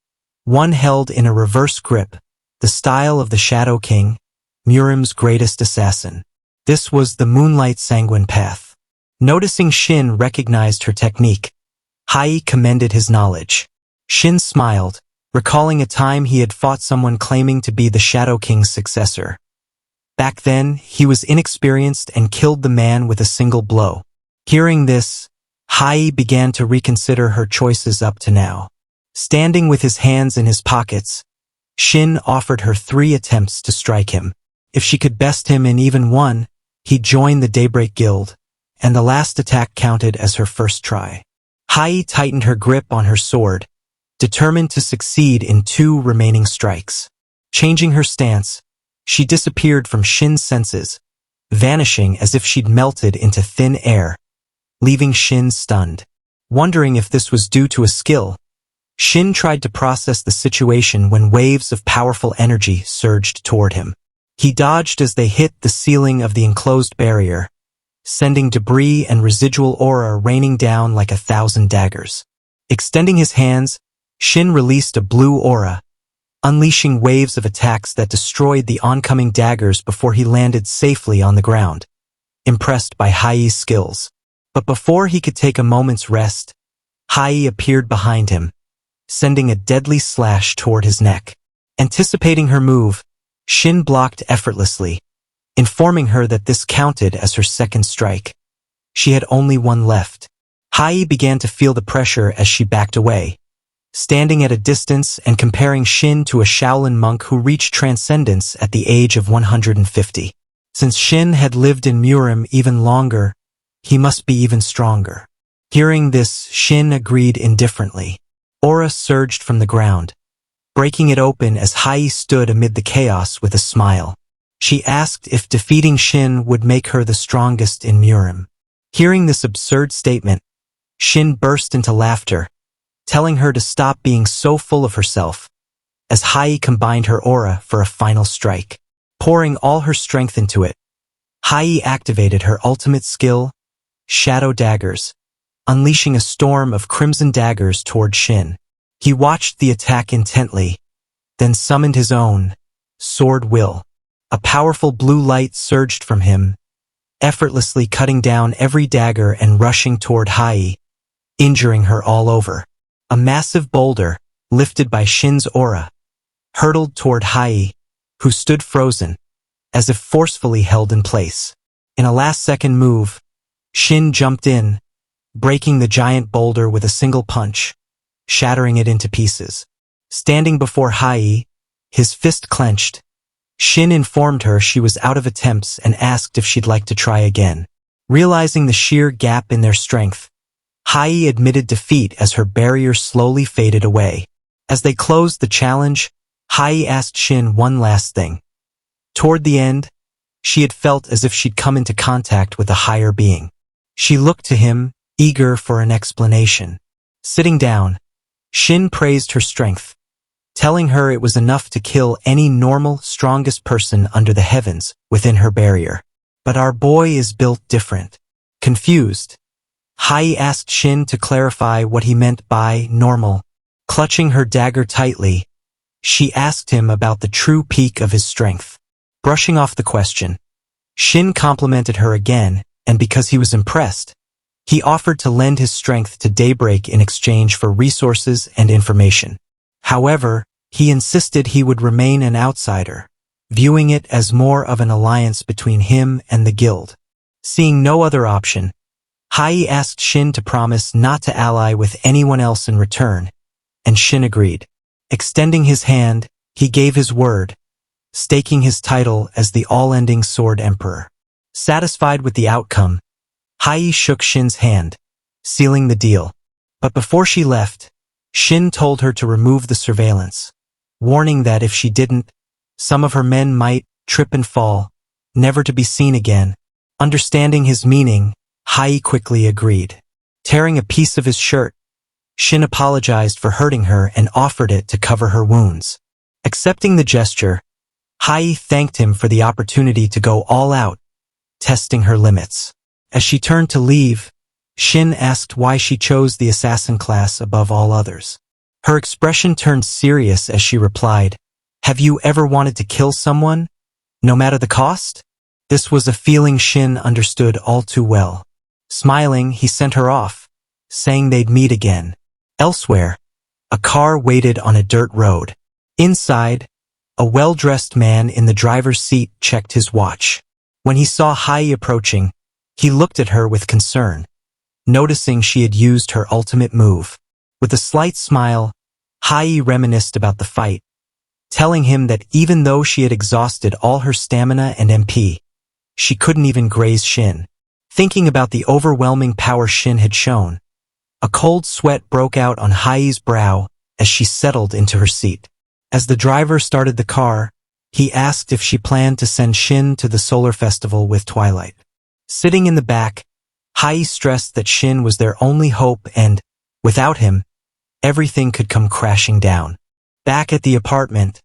one held in a reverse grip, the style of the Shadow King, Murim's greatest assassin. This was the Moonlight Sanguine Path. Noticing Shin recognized her technique, Hai commended his knowledge. Shin smiled, recalling a time he had fought someone claiming to be the Shadow King's successor. Back then, he was inexperienced and killed the man with a single blow. Hearing this, Hai began to reconsider her choices up to now. Standing with his hands in his pockets, Shin offered her 3 attempts to strike him. If she could best him in even one, he'd join the Daybreak Guild, and the last attack counted as her first try. Hai tightened her grip on her sword, determined to succeed in 2 remaining strikes. Changing her stance, she disappeared from Shin's senses, vanishing as if she'd melted into thin air, leaving Shin stunned. Wondering if this was due to a skill, Shin tried to process the situation when waves of powerful energy surged toward him. He dodged as they hit the ceiling of the enclosed barrier, sending debris and residual aura raining down like 1,000 daggers. Extending his hands, Shin released a blue aura, unleashing waves of attacks that destroyed the oncoming daggers before he landed safely on the ground, impressed by Hai's skills. But before he could take a moment's rest, Hai appeared behind him, sending a deadly slash toward his neck. Anticipating her move, Shin blocked effortlessly, informing her that this counted as her second strike. She had only one left. Hai began to feel the pressure as she backed away, standing at a distance and comparing Shin to a Shaolin monk who reached transcendence at the age of 150. Since Shin had lived in Murim even longer, he must be even stronger. Hearing this, Shin agreed indifferently. Aura surged from the ground, breaking it open as Hai stood amid the chaos with a smile. She asked if defeating Shin would make her the strongest in Murim. Hearing this absurd statement, Shin burst into laughter, telling her to stop being so full of herself, as Hai combined her aura for a final strike. Pouring all her strength into it, Hai activated her ultimate skill, Shadow Daggers, unleashing a storm of crimson daggers toward Shin. He watched the attack intently, then summoned his own, Sword Will. A powerful blue light surged from him, effortlessly cutting down every dagger and rushing toward Hai, injuring her all over. A massive boulder, lifted by Shin's aura, hurtled toward Hai, who stood frozen, as if forcefully held in place. In a last-second move, Shin jumped in, breaking the giant boulder with a single punch, shattering it into pieces. Standing before Hai, his fist clenched, Shin informed her she was out of attempts and asked if she'd like to try again. Realizing the sheer gap in their strength, Hai admitted defeat as her barrier slowly faded away. As they closed the challenge, Hai asked Shin one last thing. Toward the end, she had felt as if she'd come into contact with a higher being. She looked to him, eager for an explanation. Sitting down, Shin praised her strength, telling her it was enough to kill any normal, strongest person under the heavens within her barrier. But our boy is built different. Confused, Hai asked Shin to clarify what he meant by normal. Clutching her dagger tightly, she asked him about the true peak of his strength. Brushing off the question, Shin complimented her again, and because he was impressed, he offered to lend his strength to Daybreak in exchange for resources and information. However, he insisted he would remain an outsider, viewing it as more of an alliance between him and the guild. Seeing no other option, Hai asked Shin to promise not to ally with anyone else in return, and Shin agreed. Extending his hand, he gave his word, staking his title as the All-Ending Sword Emperor. Satisfied with the outcome, Hai shook Shin's hand, sealing the deal. But before she left, Shin told her to remove the surveillance, warning that if she didn't, some of her men might trip and fall, never to be seen again. Understanding his meaning, Hai quickly agreed. Tearing a piece of his shirt, Shin apologized for hurting her and offered it to cover her wounds. Accepting the gesture, Hai thanked him for the opportunity to go all out, testing her limits. As she turned to leave, Shin asked why she chose the assassin class above all others. Her expression turned serious as she replied, "Have you ever wanted to kill someone, no matter the cost?" This was a feeling Shin understood all too well. Smiling, he sent her off, saying they'd meet again. Elsewhere, A car waited on a dirt road. Inside, a well-dressed man in the driver's seat checked his watch. When he saw Hai approaching, he looked at her with concern, noticing she had used her ultimate move. With a slight smile, Hai reminisced about the fight, telling him that even though she had exhausted all her stamina and MP, she couldn't even graze Shin. Thinking about the overwhelming power Shin had shown, a cold sweat broke out on Hai's brow as she settled into her seat. As the driver started the car, he asked if she planned to send Shin to the solar festival with Twilight. Sitting in the back, Hai stressed that Shin was their only hope and, without him, everything could come crashing down. Back at the apartment,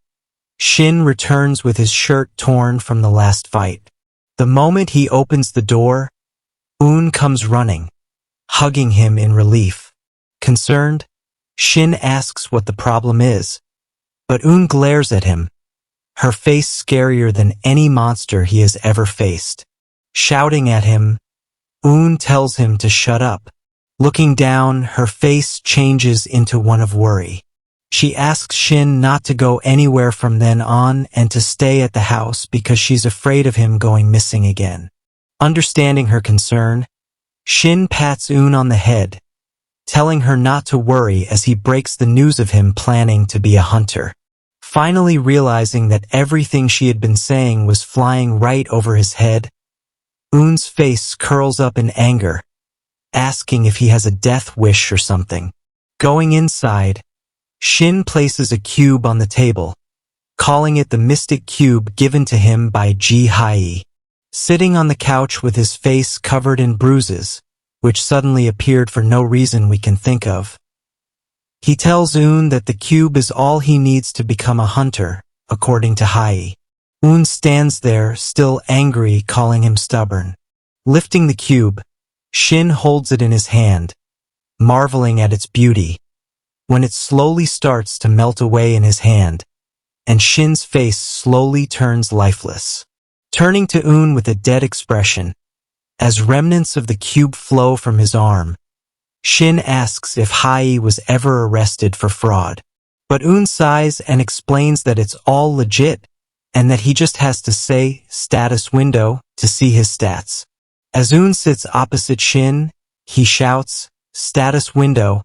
Shin returns with his shirt torn from the last fight. The moment he opens the door, Un comes running, hugging him in relief. Concerned, Shin asks what the problem is, but Un glares at him, her face scarier than any monster he has ever faced. Shouting at him, Un tells him to shut up. Looking down, her face changes into one of worry. She asks Shin not to go anywhere from then on and to stay at the house because she's afraid of him going missing again. Understanding her concern, Shin pats Un on the head, telling her not to worry as he breaks the news of him planning to be a hunter. Finally realizing that everything she had been saying was flying right over his head, Un's face curls up in anger, asking if he has a death wish or something. Going inside, Shin places a cube on the table, calling it the mystic cube given to him by Ji Hai. Sitting on the couch with his face covered in bruises, which suddenly appeared for no reason we can think of, he tells Un that the cube is all he needs to become a hunter, according to Hai. Un stands there, still angry, calling him stubborn. Lifting the cube, Shin holds it in his hand, marveling at its beauty, when it slowly starts to melt away in his hand, and Shin's face slowly turns lifeless. Turning to Un with a dead expression, as remnants of the cube flow from his arm, Shin asks if Hai was ever arrested for fraud. But Un sighs and explains that it's all legit, and that he just has to say status window to see his stats. As Un sits opposite Shin, he shouts, status window,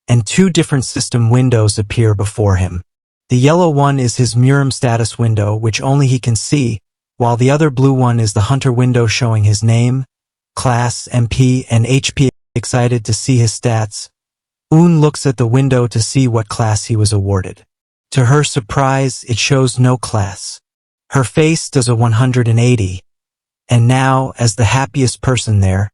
and two different system windows appear before him. The yellow one is his Murim status window, which only he can see, while the other blue one is the hunter window showing his name, class, MP, and HP. Excited to see his stats, Un looks at the window to see what class he was awarded. To her surprise, it shows no class. Her face does a 180, and now, as the happiest person there,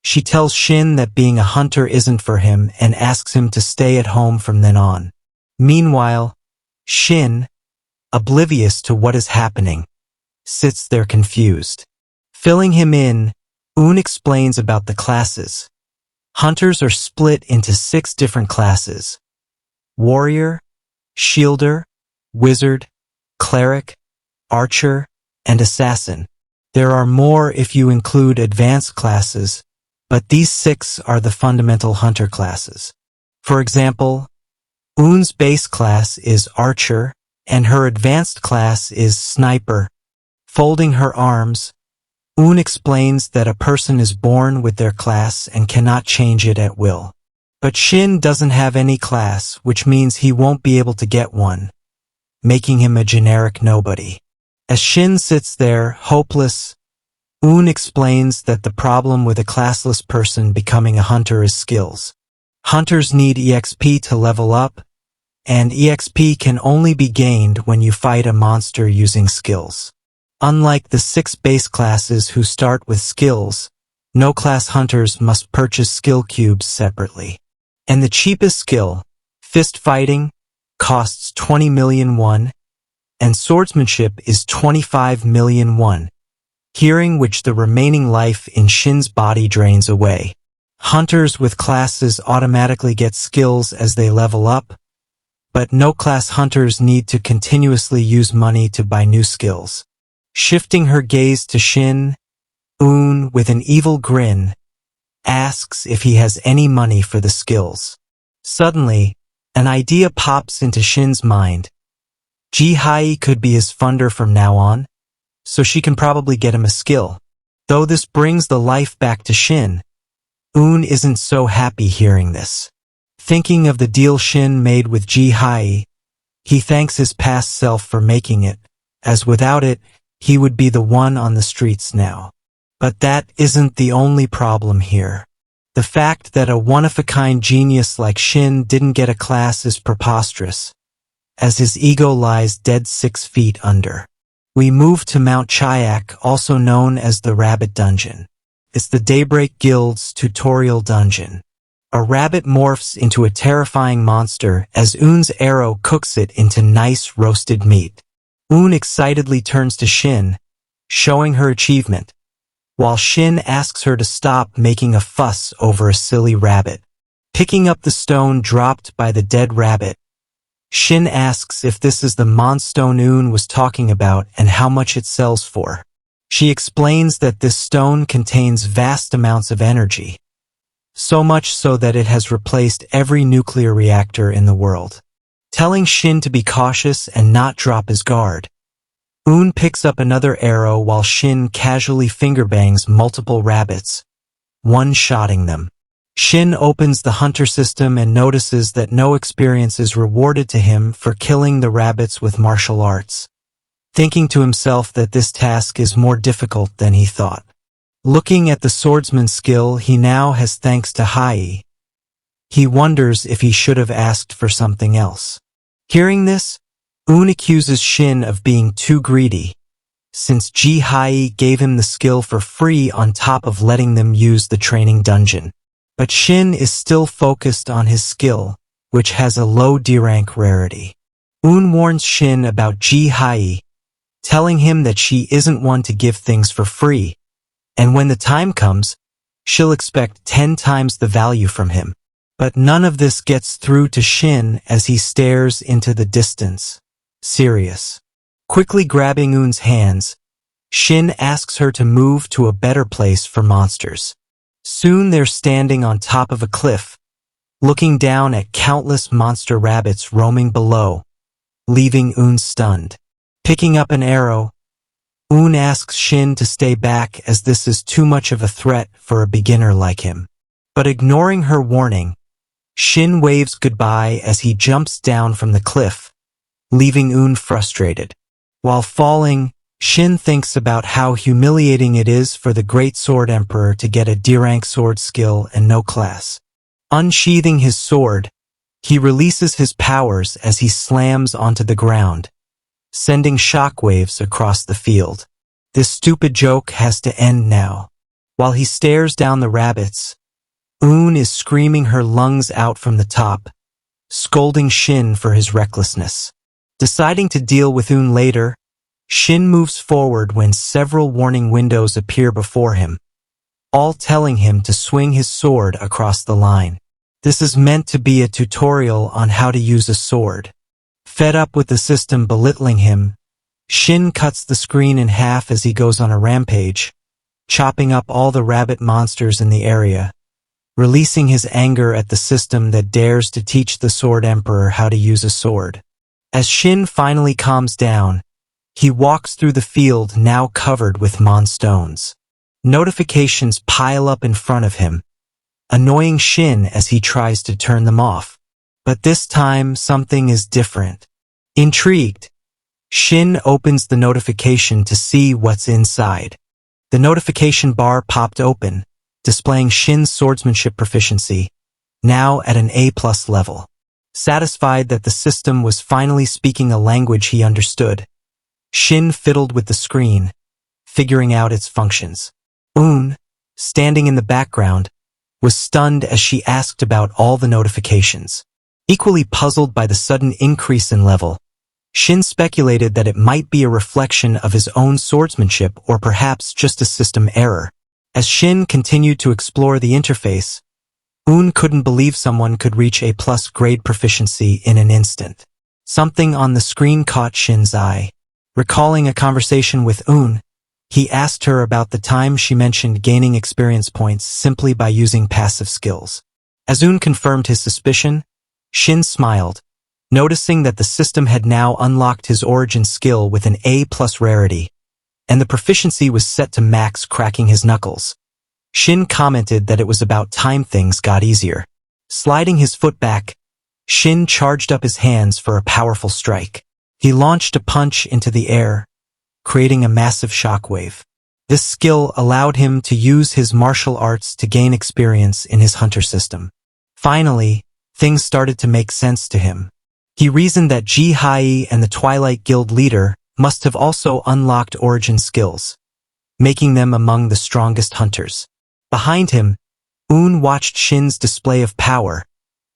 she tells Shin that being a hunter isn't for him and asks him to stay at home from then on. Meanwhile, Shin, oblivious to what is happening, sits there confused. Filling him in, Un explains about the classes. Hunters are split into 6 different classes: warrior, shielder, wizard, cleric, archer, and assassin. There are more if you include advanced classes, but these 6 are the fundamental hunter classes. For example, Un's base class is archer, and her advanced class is sniper. Folding her arms, Un explains that a person is born with their class and cannot change it at will. But Shin doesn't have any class, which means he won't be able to get one, making him a generic nobody. As Shin sits there, hopeless, Un explains that the problem with a classless person becoming a hunter is skills. Hunters need EXP to level up, and EXP can only be gained when you fight a monster using skills. Unlike the 6 base classes who start with skills, no-class hunters must purchase skill cubes separately. And the cheapest skill, fist fighting, costs 20 million won, and swordsmanship is 25 million won, hearing which the remaining life in Shin's body drains away. Hunters with classes automatically get skills as they level up, but no-class hunters need to continuously use money to buy new skills. Shifting her gaze to Shin, Un, with an evil grin, asks if he has any money for the skills. Suddenly, An idea pops into Shin's mind. Ji-hai could be his funder from now on, so she can probably get him a skill. Though this brings the life back to Shin, Un isn't so happy hearing this. Thinking of the deal Shin made with Ji-hai, he thanks his past self for making it, as without it, he would be the one on the streets now. But that isn't the only problem here. The fact that a one-of-a-kind genius like Shin didn't get a class is preposterous, as his ego lies dead 6 feet under. We move to Mount Chayak, also known as the Rabbit Dungeon. It's the Daybreak Guild's tutorial dungeon. A rabbit morphs into a terrifying monster as Un's arrow cooks it into nice roasted meat. Un excitedly turns to Shin, showing her achievement, while Shin asks her to stop making a fuss over a silly rabbit. Picking up the stone dropped by the dead rabbit, Shin asks if this is the Monstone Un was talking about and how much it sells for. She explains that this stone contains vast amounts of energy, so much so that it has replaced every nuclear reactor in the world. Telling Shin to be cautious and not drop his guard, Un picks up another arrow while Shin casually fingerbangs multiple rabbits, one-shotting them. Shin opens the hunter system and notices that no experience is rewarded to him for killing the rabbits with martial arts, thinking to himself that this task is more difficult than he thought. Looking at the swordsman's skill he now has thanks to Hai, he wonders if he should have asked for something else. Hearing this, Un accuses Shin of being too greedy, since Ji-hai gave him the skill for free on top of letting them use the training dungeon. But Shin is still focused on his skill, which has a low D-rank rarity. Un warns Shin about Ji-hai, telling him that she isn't one to give things for free, and when the time comes, she'll expect 10 times the value from him. But none of this gets through to Shin as he stares into the distance, serious. Quickly grabbing Un's hands, Shin asks her to move to a better place for monsters. Soon they're standing on top of a cliff, looking down at countless monster rabbits roaming below, leaving Un stunned. Picking up an arrow, Un asks Shin to stay back as this is too much of a threat for a beginner like him. But ignoring her warning, Shin waves goodbye as he jumps down from the cliff, leaving Un frustrated. While falling, Shin thinks about how humiliating it is for the Great Sword Emperor to get a D-rank sword skill and no class. Unsheathing his sword, he releases his powers as he slams onto the ground, sending shockwaves across the field. This stupid joke has to end now. While he stares down the rabbits, Un is screaming her lungs out from the top, scolding Shin for his recklessness. Deciding to deal with Un later, Shin moves forward when several warning windows appear before him, all telling him to swing his sword across the line. This is meant to be a tutorial on how to use a sword. Fed up with the system belittling him, Shin cuts the screen in half as he goes on a rampage, chopping up all the rabbit monsters in the area, releasing his anger at the system that dares to teach the Sword Emperor how to use a sword. As Shin finally calms down, he walks through the field now covered with monstones. Notifications pile up in front of him, annoying Shin as he tries to turn them off. But this time, something is different. Intrigued, Shin opens the notification to see what's inside. The notification bar popped open, displaying Shin's swordsmanship proficiency, now at an A+ level. Satisfied that the system was finally speaking a language he understood, Shin fiddled with the screen, figuring out its functions. Un, standing in the background, was stunned as she asked about all the notifications. Equally puzzled by the sudden increase in level, Shin speculated that it might be a reflection of his own swordsmanship or perhaps just a system error. As Shin continued to explore the interface, Un couldn't believe someone could reach A+ grade proficiency in an instant. Something on the screen caught Shin's eye. Recalling a conversation with Un, he asked her about the time she mentioned gaining experience points simply by using passive skills. As Un confirmed his suspicion, Shin smiled, noticing that the system had now unlocked his origin skill with an A+ rarity, and the proficiency was set to max, cracking his knuckles. Shin commented that it was about time things got easier. Sliding his foot back, Shin charged up his hands for a powerful strike. He launched a punch into the air, creating a massive shockwave. This skill allowed him to use his martial arts to gain experience in his hunter system. Finally, things started to make sense to him. He reasoned that Ji-Hai and the Twilight Guild leader must have also unlocked origin skills, making them among the strongest hunters. Behind him, Un watched Shin's display of power,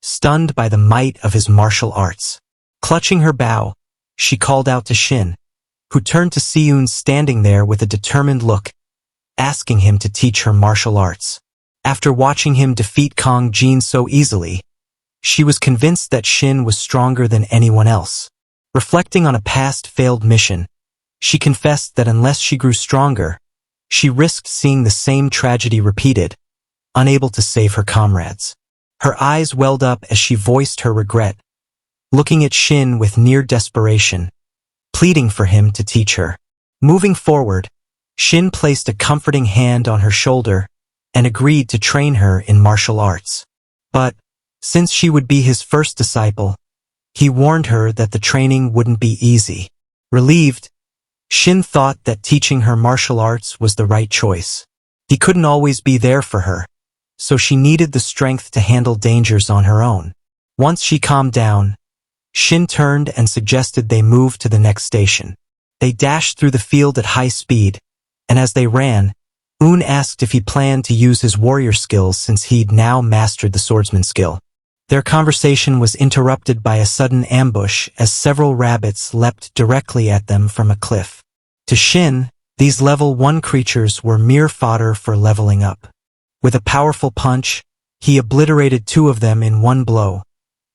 stunned by the might of his martial arts. Clutching her bow, she called out to Shin, who turned to see Un standing there with a determined look, asking him to teach her martial arts. After watching him defeat Kong Jin so easily, she was convinced that Shin was stronger than anyone else. Reflecting on a past failed mission, she confessed that unless she grew stronger, she risked seeing the same tragedy repeated, unable to save her comrades. Her eyes welled up as she voiced her regret, looking at Shin with near desperation, pleading for him to teach her. Moving forward, Shin placed a comforting hand on her shoulder and agreed to train her in martial arts. But, since she would be his first disciple, he warned her that the training wouldn't be easy. Relieved, Shin thought that teaching her martial arts was the right choice. He couldn't always be there for her, so she needed the strength to handle dangers on her own. Once she calmed down, Shin turned and suggested they move to the next station. They dashed through the field at high speed, and as they ran, Un asked if he planned to use his warrior skills since he'd now mastered the swordsman skill. Their conversation was interrupted by a sudden ambush as several rabbits leapt directly at them from a cliff. To Shin, these level 1 creatures were mere fodder for leveling up. With a powerful punch, he obliterated 2 of them in one blow,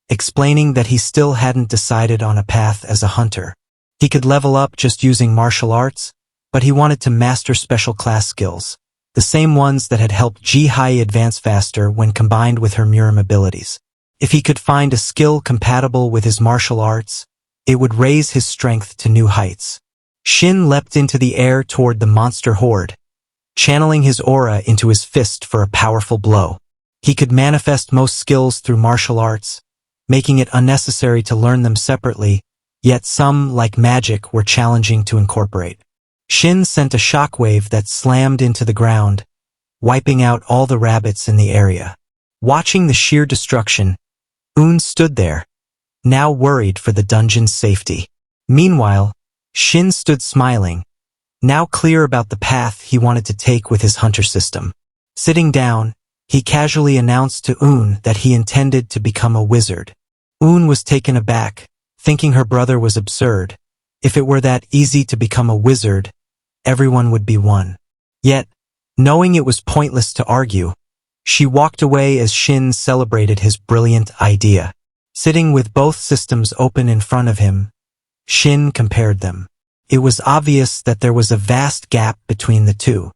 explaining that he still hadn't decided on a path as a hunter. He could level up just using martial arts, but he wanted to master special class skills, the same ones that had helped Ji-Hai advance faster when combined with her Murim abilities. If he could find a skill compatible with his martial arts, it would raise his strength to new heights. Shin leapt into the air toward the monster horde, channeling his aura into his fist for a powerful blow. He could manifest most skills through martial arts, making it unnecessary to learn them separately, yet some, like magic, were challenging to incorporate. Shin sent a shockwave that slammed into the ground, wiping out all the rabbits in the area. Watching the sheer destruction, Un stood there, now worried for the dungeon's safety. Meanwhile, Shin stood smiling, now clear about the path he wanted to take with his hunter system. Sitting down, he casually announced to Un that he intended to become a wizard. Un was taken aback, thinking her brother was absurd. If it were that easy to become a wizard, everyone would be one. Yet, knowing it was pointless to argue, she walked away as Shin celebrated his brilliant idea. Sitting with both systems open in front of him, Shin compared them. It was obvious that there was a vast gap between the two.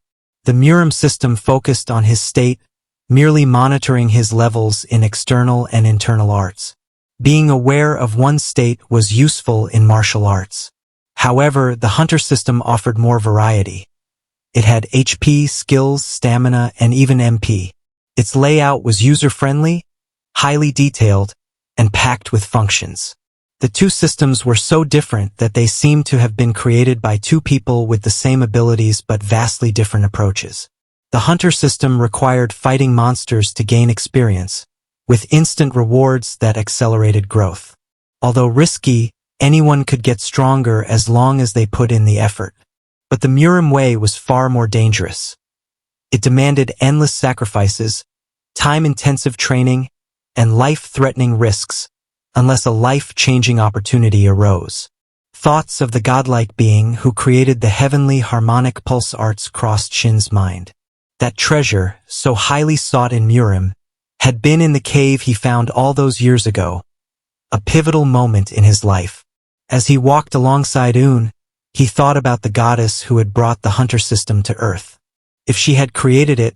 The Murim system focused on his state, merely monitoring his levels in external and internal arts. Being aware of one's state was useful in martial arts. However, the hunter system offered more variety. It had HP, skills, stamina, and even MP. Its layout was user-friendly, highly detailed, and packed with functions. The two systems were so different that they seemed to have been created by two people with the same abilities but vastly different approaches. The hunter system required fighting monsters to gain experience, with instant rewards that accelerated growth. Although risky, anyone could get stronger as long as they put in the effort. But the Murim way was far more dangerous. It demanded endless sacrifices, time-intensive training, and life-threatening risks, unless a life-changing opportunity arose. Thoughts of the godlike being who created the heavenly harmonic pulse arts crossed Shin's mind. That treasure, so highly sought in Murim, had been in the cave he found all those years ago, a pivotal moment in his life. As he walked alongside Un, he thought about the goddess who had brought the hunter system to Earth. If she had created it,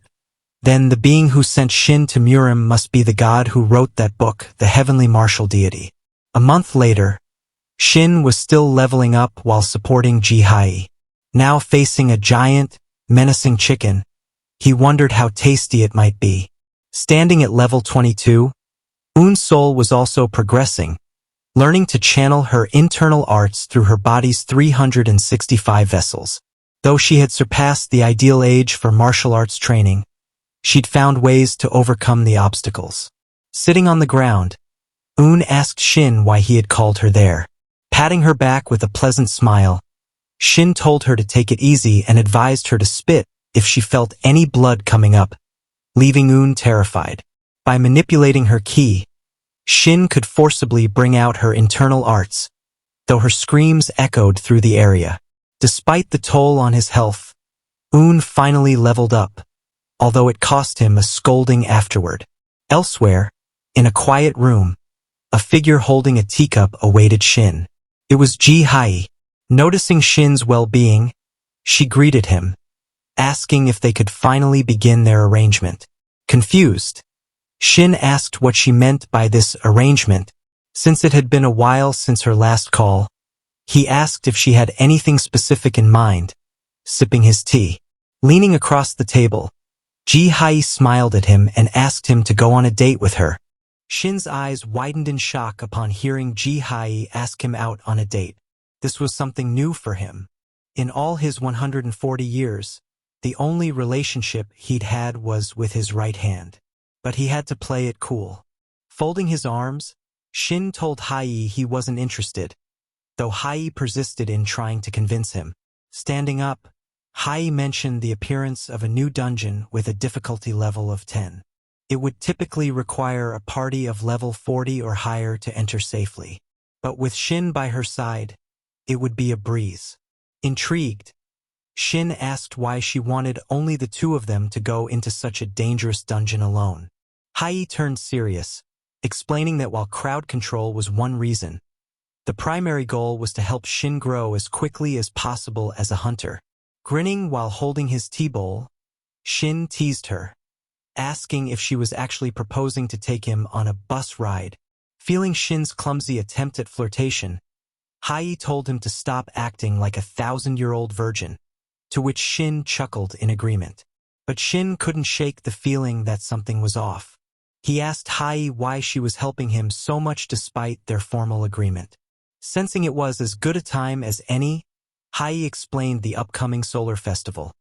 Then the being who sent Shin to Murim must be the god who wrote that book, the heavenly martial deity. A month later, Shin was still leveling up while supporting Ji-hai. Now facing a giant, menacing chicken, he wondered how tasty it might be. Standing at level 22, Eun's soul was also progressing, learning to channel her internal arts through her body's 365 vessels. Though she had surpassed the ideal age for martial arts training, she'd found ways to overcome the obstacles. Sitting on the ground, Eun asked Shin why he had called her there. Patting her back with a pleasant smile, Shin told her to take it easy and advised her to spit if she felt any blood coming up, leaving Eun terrified. By manipulating her ki, Shin could forcibly bring out her internal arts, though her screams echoed through the area. Despite the toll on his health, Eun finally leveled up, although it cost him a scolding afterward. Elsewhere, in a quiet room, a figure holding a teacup awaited Shin. It was Ji-hai. Noticing Shin's well-being, she greeted him, asking if they could finally begin their arrangement. Confused, Shin asked what she meant by this arrangement. Since it had been a while since her last call, he asked if she had anything specific in mind, sipping his tea. Leaning across the table, Ji-hai smiled at him and asked him to go on a date with her. Shin's eyes widened in shock upon hearing Ji-hai ask him out on a date. This was something new for him. In all his 140 years, the only relationship he'd had was with his right hand. But he had to play it cool. Folding his arms, Shin told Hai he wasn't interested, though Hai persisted in trying to convince him. Standing up, Hai mentioned the appearance of a new dungeon with a difficulty level of 10. It would typically require a party of level 40 or higher to enter safely. But with Shin by her side, it would be a breeze. Intrigued, Shin asked why she wanted only the two of them to go into such a dangerous dungeon alone. Hai turned serious, explaining that while crowd control was one reason, the primary goal was to help Shin grow as quickly as possible as a hunter. Grinning while holding his tea bowl, Shin teased her, asking if she was actually proposing to take him on a bus ride. Feeling Shin's clumsy attempt at flirtation, Hai told him to stop acting like a 1,000-year-old virgin, to which Shin chuckled in agreement. But Shin couldn't shake the feeling that something was off. He asked Hai why she was helping him so much despite their formal agreement. Sensing it was as good a time as any, Hai explained the upcoming solar festival,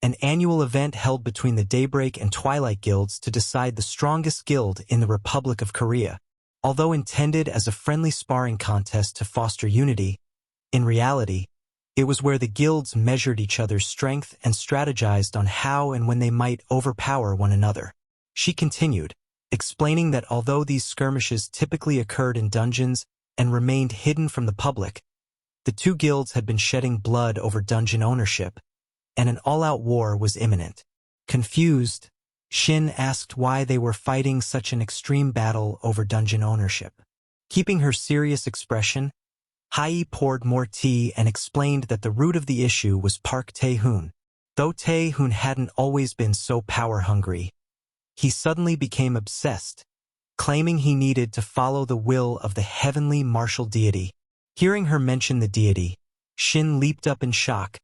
an annual event held between the Daybreak and Twilight guilds to decide the strongest guild in the Republic of Korea. Although intended as a friendly sparring contest to foster unity, in reality, it was where the guilds measured each other's strength and strategized on how and when they might overpower one another. She continued, explaining that although these skirmishes typically occurred in dungeons and remained hidden from the public, the two guilds had been shedding blood over dungeon ownership, and an all-out war was imminent. Confused, Shin asked why they were fighting such an extreme battle over dungeon ownership. Keeping her serious expression, Hai poured more tea and explained that the root of the issue was Park Tae-hoon. Though Tae-hoon hadn't always been so power-hungry, he suddenly became obsessed, claiming he needed to follow the will of the heavenly martial deity. Hearing her mention the deity, Shin leaped up in shock,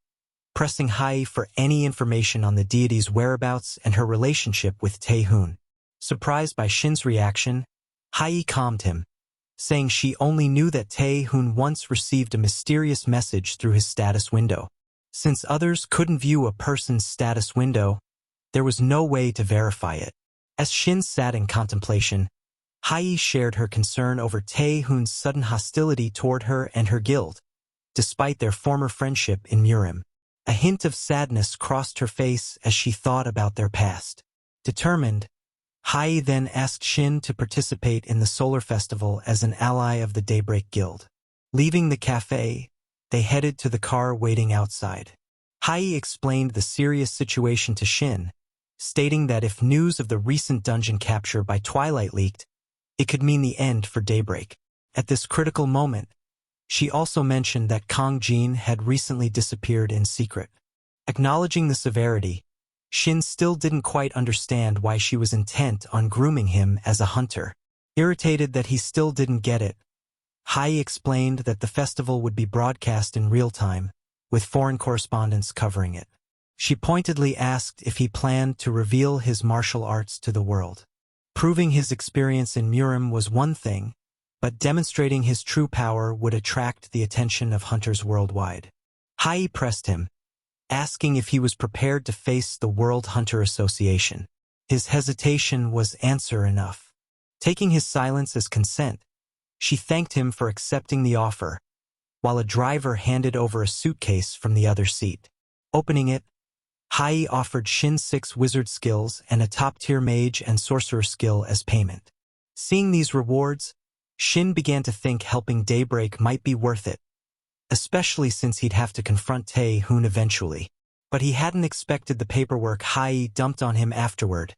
pressing Hai for any information on the deity's whereabouts and her relationship with Tae-hoon. Surprised by Shin's reaction, Hai calmed him, saying she only knew that Tae-hoon once received a mysterious message through his status window. Since others couldn't view a person's status window, there was no way to verify it. As Shin sat in contemplation, Hai shared her concern over Tae-hoon's sudden hostility toward her and her guild, despite their former friendship in Murim. A hint of sadness crossed her face as she thought about their past. Determined, Hai then asked Shin to participate in the solar festival as an ally of the Daybreak Guild. Leaving the cafe, they headed to the car waiting outside. Hai explained the serious situation to Shin, stating that if news of the recent dungeon capture by Twilight leaked, it could mean the end for Daybreak. At this critical moment, she also mentioned that Kang Jin had recently disappeared in secret. Acknowledging the severity, Shin still didn't quite understand why she was intent on grooming him as a hunter. Irritated that he still didn't get it, Hai explained that the festival would be broadcast in real time, with foreign correspondents covering it. She pointedly asked if he planned to reveal his martial arts to the world. Proving his experience in Murim was one thing, but demonstrating his true power would attract the attention of hunters worldwide. Hai pressed him, asking if he was prepared to face the World Hunter Association. His hesitation was answer enough. Taking his silence as consent, she thanked him for accepting the offer, while a driver handed over a suitcase from the other seat. Opening it, Hai offered Shin 6 wizard skills and a top-tier mage and sorcerer skill as payment. Seeing these rewards, Shin began to think helping Daybreak might be worth it, especially since he'd have to confront Tae-hoon eventually. But he hadn't expected the paperwork Hai dumped on him afterward,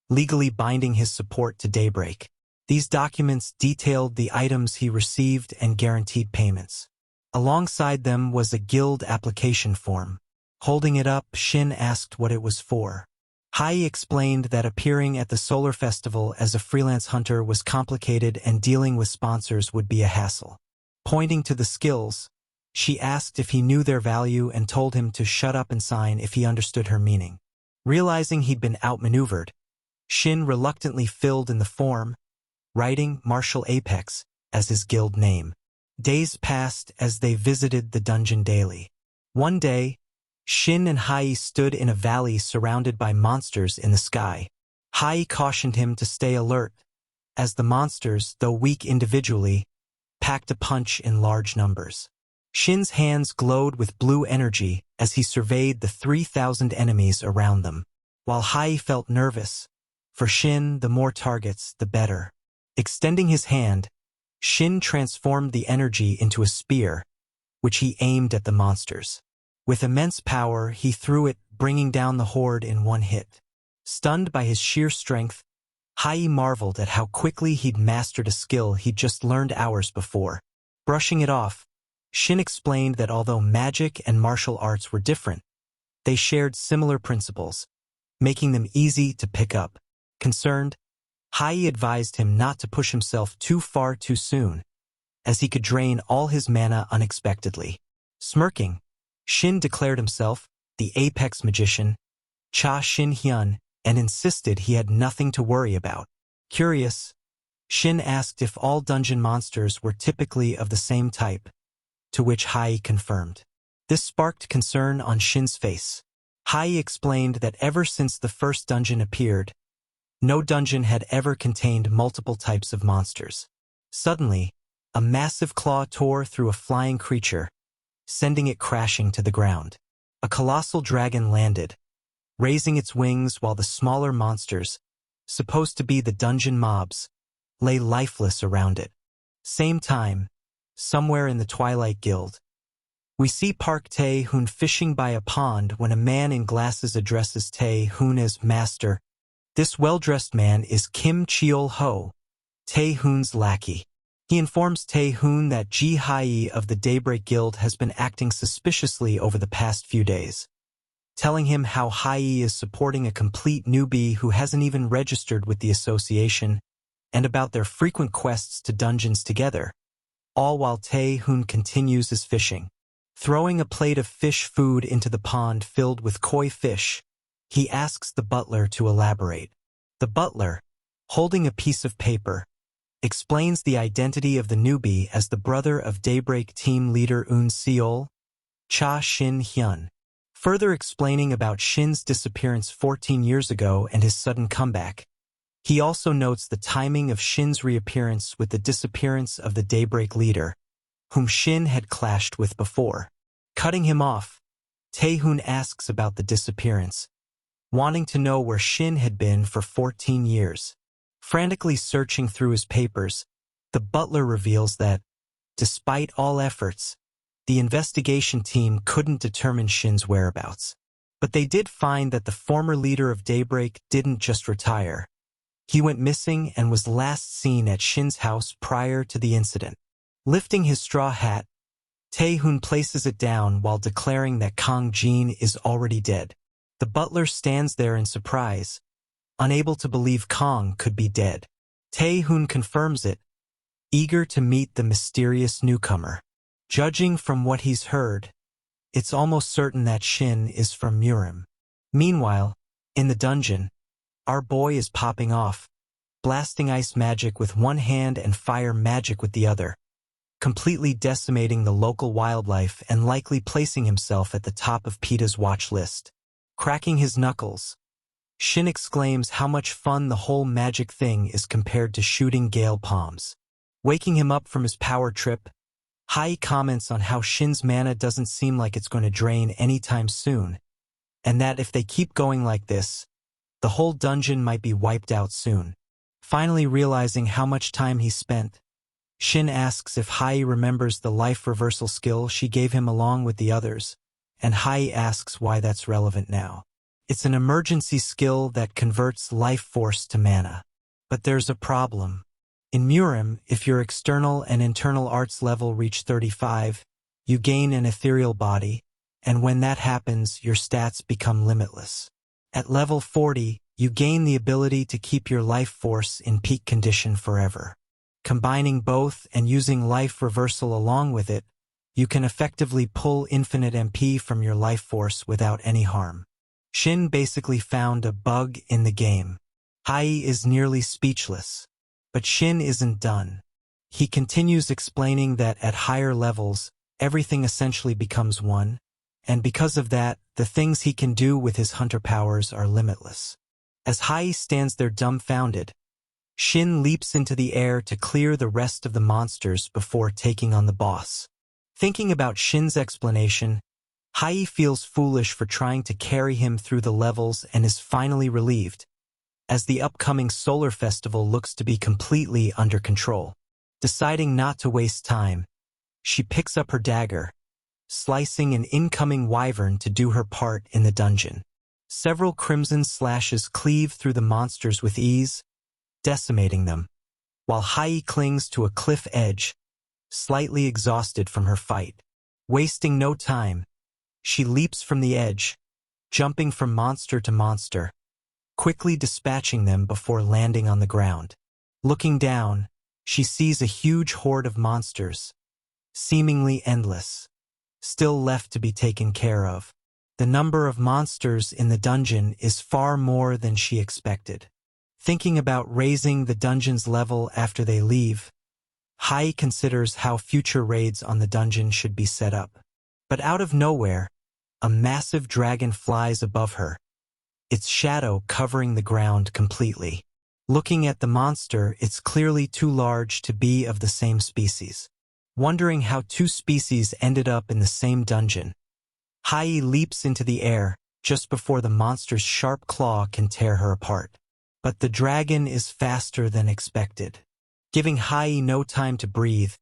legally binding his support to Daybreak. These documents detailed the items he received and guaranteed payments. Alongside them was a guild application form. Holding it up, Shin asked what it was for. Hai explained that appearing at the Solar Festival as a freelance hunter was complicated and dealing with sponsors would be a hassle. Pointing to the skills, she asked if he knew their value and told him to shut up and sign if he understood her meaning. Realizing he'd been outmaneuvered, Shin reluctantly filled in the form, writing Martial Apex as his guild name. Days passed as they visited the dungeon daily. One day, Shin and Hai stood in a valley surrounded by monsters in the sky. Hai cautioned him to stay alert, as the monsters, though weak individually, packed a punch in large numbers. Shin's hands glowed with blue energy as he surveyed the 3,000 enemies around them, while Hai felt nervous. For Shin, the more targets, the better. Extending his hand, Shin transformed the energy into a spear, which he aimed at the monsters. With immense power, he threw it, bringing down the horde in one hit. Stunned by his sheer strength, Hai marveled at how quickly he'd mastered a skill he'd just learned hours before. Brushing it off, Shin explained that although magic and martial arts were different, they shared similar principles, making them easy to pick up. Concerned, Hai advised him not to push himself too far too soon, as he could drain all his mana unexpectedly. Smirking, Shin declared himself the apex magician, Cha Shin Hyun, and insisted he had nothing to worry about. Curious, Shin asked if all dungeon monsters were typically of the same type, to which Hai confirmed. This sparked concern on Shin's face. Hai explained that ever since the first dungeon appeared, no dungeon had ever contained multiple types of monsters. Suddenly, a massive claw tore through a flying creature, sending it crashing to the ground. A colossal dragon landed, raising its wings while the smaller monsters, supposed to be the dungeon mobs, lay lifeless around it. Same time, somewhere in the Twilight Guild, we see Park Tae-hoon fishing by a pond when a man in glasses addresses Tae-hoon as master. This well-dressed man is Kim Cheol-ho, Tae-hoon's lackey. He informs Tae-hoon that Ji Hai of the Daybreak Guild has been acting suspiciously over the past few days, telling him how Hai is supporting a complete newbie who hasn't even registered with the association, and about their frequent quests to dungeons together, all while Tae-hoon continues his fishing. Throwing a plate of fish food into the pond filled with koi fish, he asks the butler to elaborate. The butler, holding a piece of paper, explains the identity of the newbie as the brother of Daybreak team leader Eun Seol, Cha Shin Hyun, further explaining about Shin's disappearance 14 years ago and his sudden comeback. He also notes the timing of Shin's reappearance with the disappearance of the Daybreak leader, whom Shin had clashed with before. Cutting him off, Tae-hoon asks about the disappearance, wanting to know where Shin had been for 14 years. Frantically searching through his papers, the butler reveals that, despite all efforts, the investigation team couldn't determine Shin's whereabouts. But they did find that the former leader of Daybreak didn't just retire. He went missing and was last seen at Shin's house prior to the incident. Lifting his straw hat, Tae-hoon places it down while declaring that Kang Jin is already dead. The butler stands there in surprise, unable to believe Kong could be dead. Tae-hoon confirms it, eager to meet the mysterious newcomer. Judging from what he's heard, it's almost certain that Shin is from Murim. Meanwhile, in the dungeon, our boy is popping off, blasting ice magic with one hand and fire magic with the other, completely decimating the local wildlife and likely placing himself at the top of PETA's watch list. Cracking his knuckles, Shin exclaims how much fun the whole magic thing is compared to shooting gale palms. Waking him up from his power trip, Hai comments on how Shin's mana doesn't seem like it's going to drain anytime soon, and that if they keep going like this, the whole dungeon might be wiped out soon. Finally realizing how much time he spent, Shin asks if Hai remembers the life reversal skill she gave him along with the others, and Hai asks why that's relevant now. It's an emergency skill that converts life force to mana. But there's a problem. In Murim, if your external and internal arts level reach 35, you gain an ethereal body, and when that happens, your stats become limitless. At level 40, you gain the ability to keep your life force in peak condition forever. Combining both and using life reversal along with it, you can effectively pull infinite MP from your life force without any harm. Shin basically found a bug in the game. Hai is nearly speechless. But Shin isn't done. He continues explaining that at higher levels, everything essentially becomes one, and because of that, the things he can do with his hunter powers are limitless. As Hai stands there dumbfounded, Shin leaps into the air to clear the rest of the monsters before taking on the boss. Thinking about Shin's explanation, Hai feels foolish for trying to carry him through the levels and is finally relieved, as the upcoming solar festival looks to be completely under control. Deciding not to waste time, she picks up her dagger, slicing an incoming wyvern to do her part in the dungeon. Several crimson slashes cleave through the monsters with ease, decimating them, while Hai clings to a cliff edge, slightly exhausted from her fight. Wasting no time, she leaps from the edge, jumping from monster to monster, quickly dispatching them before landing on the ground. Looking down, she sees a huge horde of monsters, seemingly endless, still left to be taken care of. The number of monsters in the dungeon is far more than she expected. Thinking about raising the dungeon's level after they leave, Hai considers how future raids on the dungeon should be set up. But out of nowhere, a massive dragon flies above her, its shadow covering the ground completely. Looking at the monster, it's clearly too large to be of the same species. Wondering how two species ended up in the same dungeon, Hai leaps into the air just before the monster's sharp claw can tear her apart. But the dragon is faster than expected. Giving Hai no time to breathe,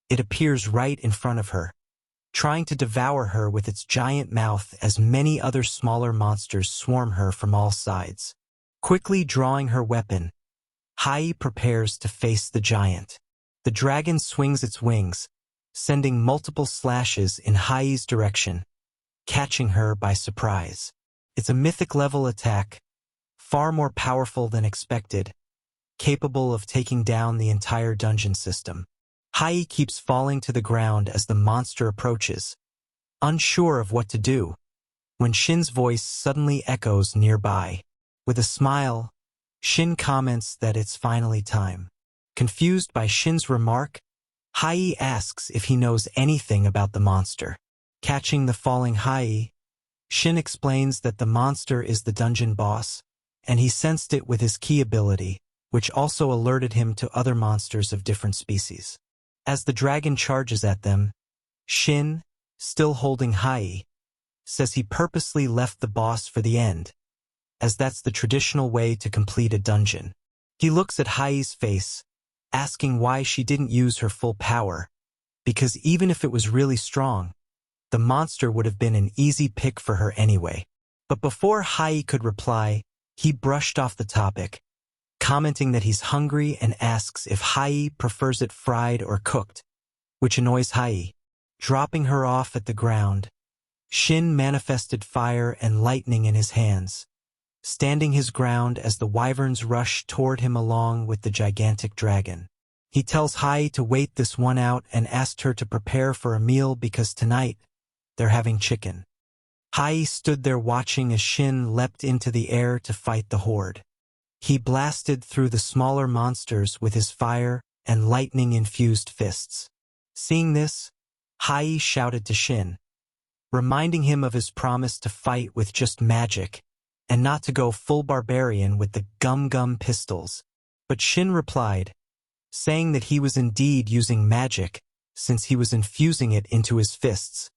it appears right in front of her, trying to devour her with its giant mouth as many other smaller monsters swarm her from all sides. Quickly drawing her weapon, Hai prepares to face the giant. The dragon swings its wings, sending multiple slashes in Hai's direction, catching her by surprise. It's a mythic level attack, far more powerful than expected, capable of taking down the entire dungeon system. Hai keeps falling to the ground as the monster approaches, unsure of what to do, when Shin's voice suddenly echoes nearby. With a smile, Shin comments that it's finally time. Confused by Shin's remark, Hai asks if he knows anything about the monster. Catching the falling Hai, Shin explains that the monster is the dungeon boss, and he sensed it with his key ability, which also alerted him to other monsters of different species. As the dragon charges at them, Shin, still holding Hai, says he purposely left the boss for the end, as that's the traditional way to complete a dungeon. He looks at Hai's face, asking why she didn't use her full power, because even if it was really strong, the monster would have been an easy pick for her anyway. But before Hai could reply, he brushed off the topic, commenting that he's hungry and asks if Hai prefers it fried or cooked, which annoys Hai. Dropping her off at the ground, Shin manifested fire and lightning in his hands, standing his ground as the wyverns rushed toward him along with the gigantic dragon. He tells Hai to wait this one out and asked her to prepare for a meal because tonight they're having chicken. Hai stood there watching as Shin leapt into the air to fight the horde. He blasted through the smaller monsters with his fire and lightning-infused fists. Seeing this, Hai shouted to Shin, reminding him of his promise to fight with just magic and not to go full barbarian with the gum-gum pistols. But Shin replied, saying that he was indeed using magic since he was infusing it into his fists,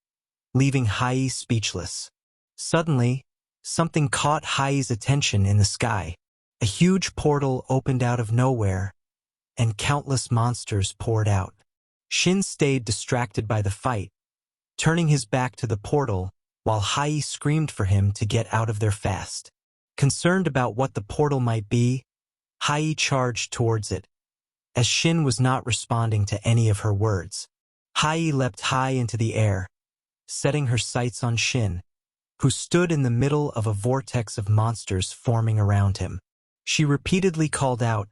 leaving Hai speechless. Suddenly, something caught Hai's attention in the sky. A huge portal opened out of nowhere, and countless monsters poured out. Shin stayed distracted by the fight, turning his back to the portal while Hai screamed for him to get out of there fast. Concerned about what the portal might be, Hai charged towards it. As Shin was not responding to any of her words, Hai leapt high into the air, setting her sights on Shin, who stood in the middle of a vortex of monsters forming around him. She repeatedly called out,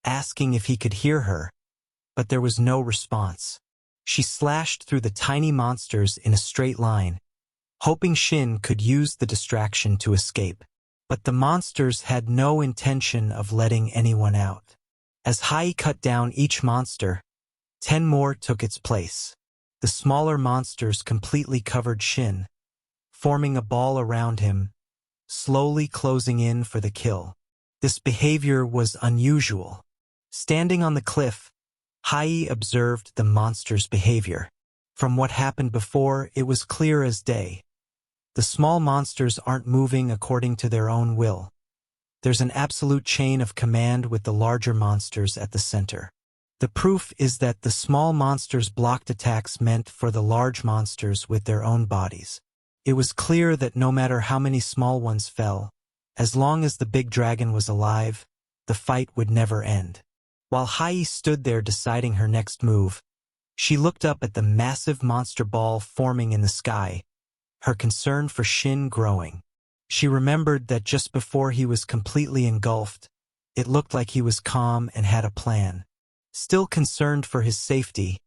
asking if he could hear her, but there was no response. She slashed through the tiny monsters in a straight line, hoping Shin could use the distraction to escape. But the monsters had no intention of letting anyone out. As Hai cut down each monster, 10 more took its place. The smaller monsters completely covered Shin, forming a ball around him, slowly closing in for the kill. This behavior was unusual. Standing on the cliff, Hai observed the monsters' behavior. From what happened before, it was clear as day. The small monsters aren't moving according to their own will. There's an absolute chain of command with the larger monsters at the center. The proof is that the small monsters blocked attacks meant for the large monsters with their own bodies. It was clear that no matter how many small ones fell, as long as the big dragon was alive, the fight would never end. While Hai stood there deciding her next move, she looked up at the massive monster ball forming in the sky, her concern for Shin growing. She remembered that just before he was completely engulfed, it looked like he was calm and had a plan. Still concerned for his safety,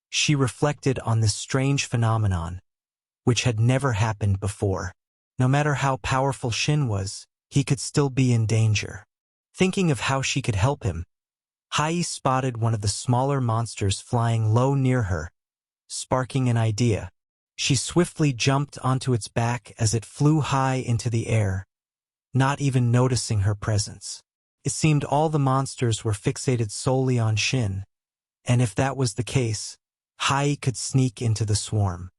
she reflected on this strange phenomenon, which had never happened before. No matter how powerful Shin was, he could still be in danger. Thinking of how she could help him, Hai spotted one of the smaller monsters flying low near her, sparking an idea. She swiftly jumped onto its back as it flew high into the air, not even noticing her presence. It seemed all the monsters were fixated solely on Shin, and if that was the case, Hai could sneak into the swarm.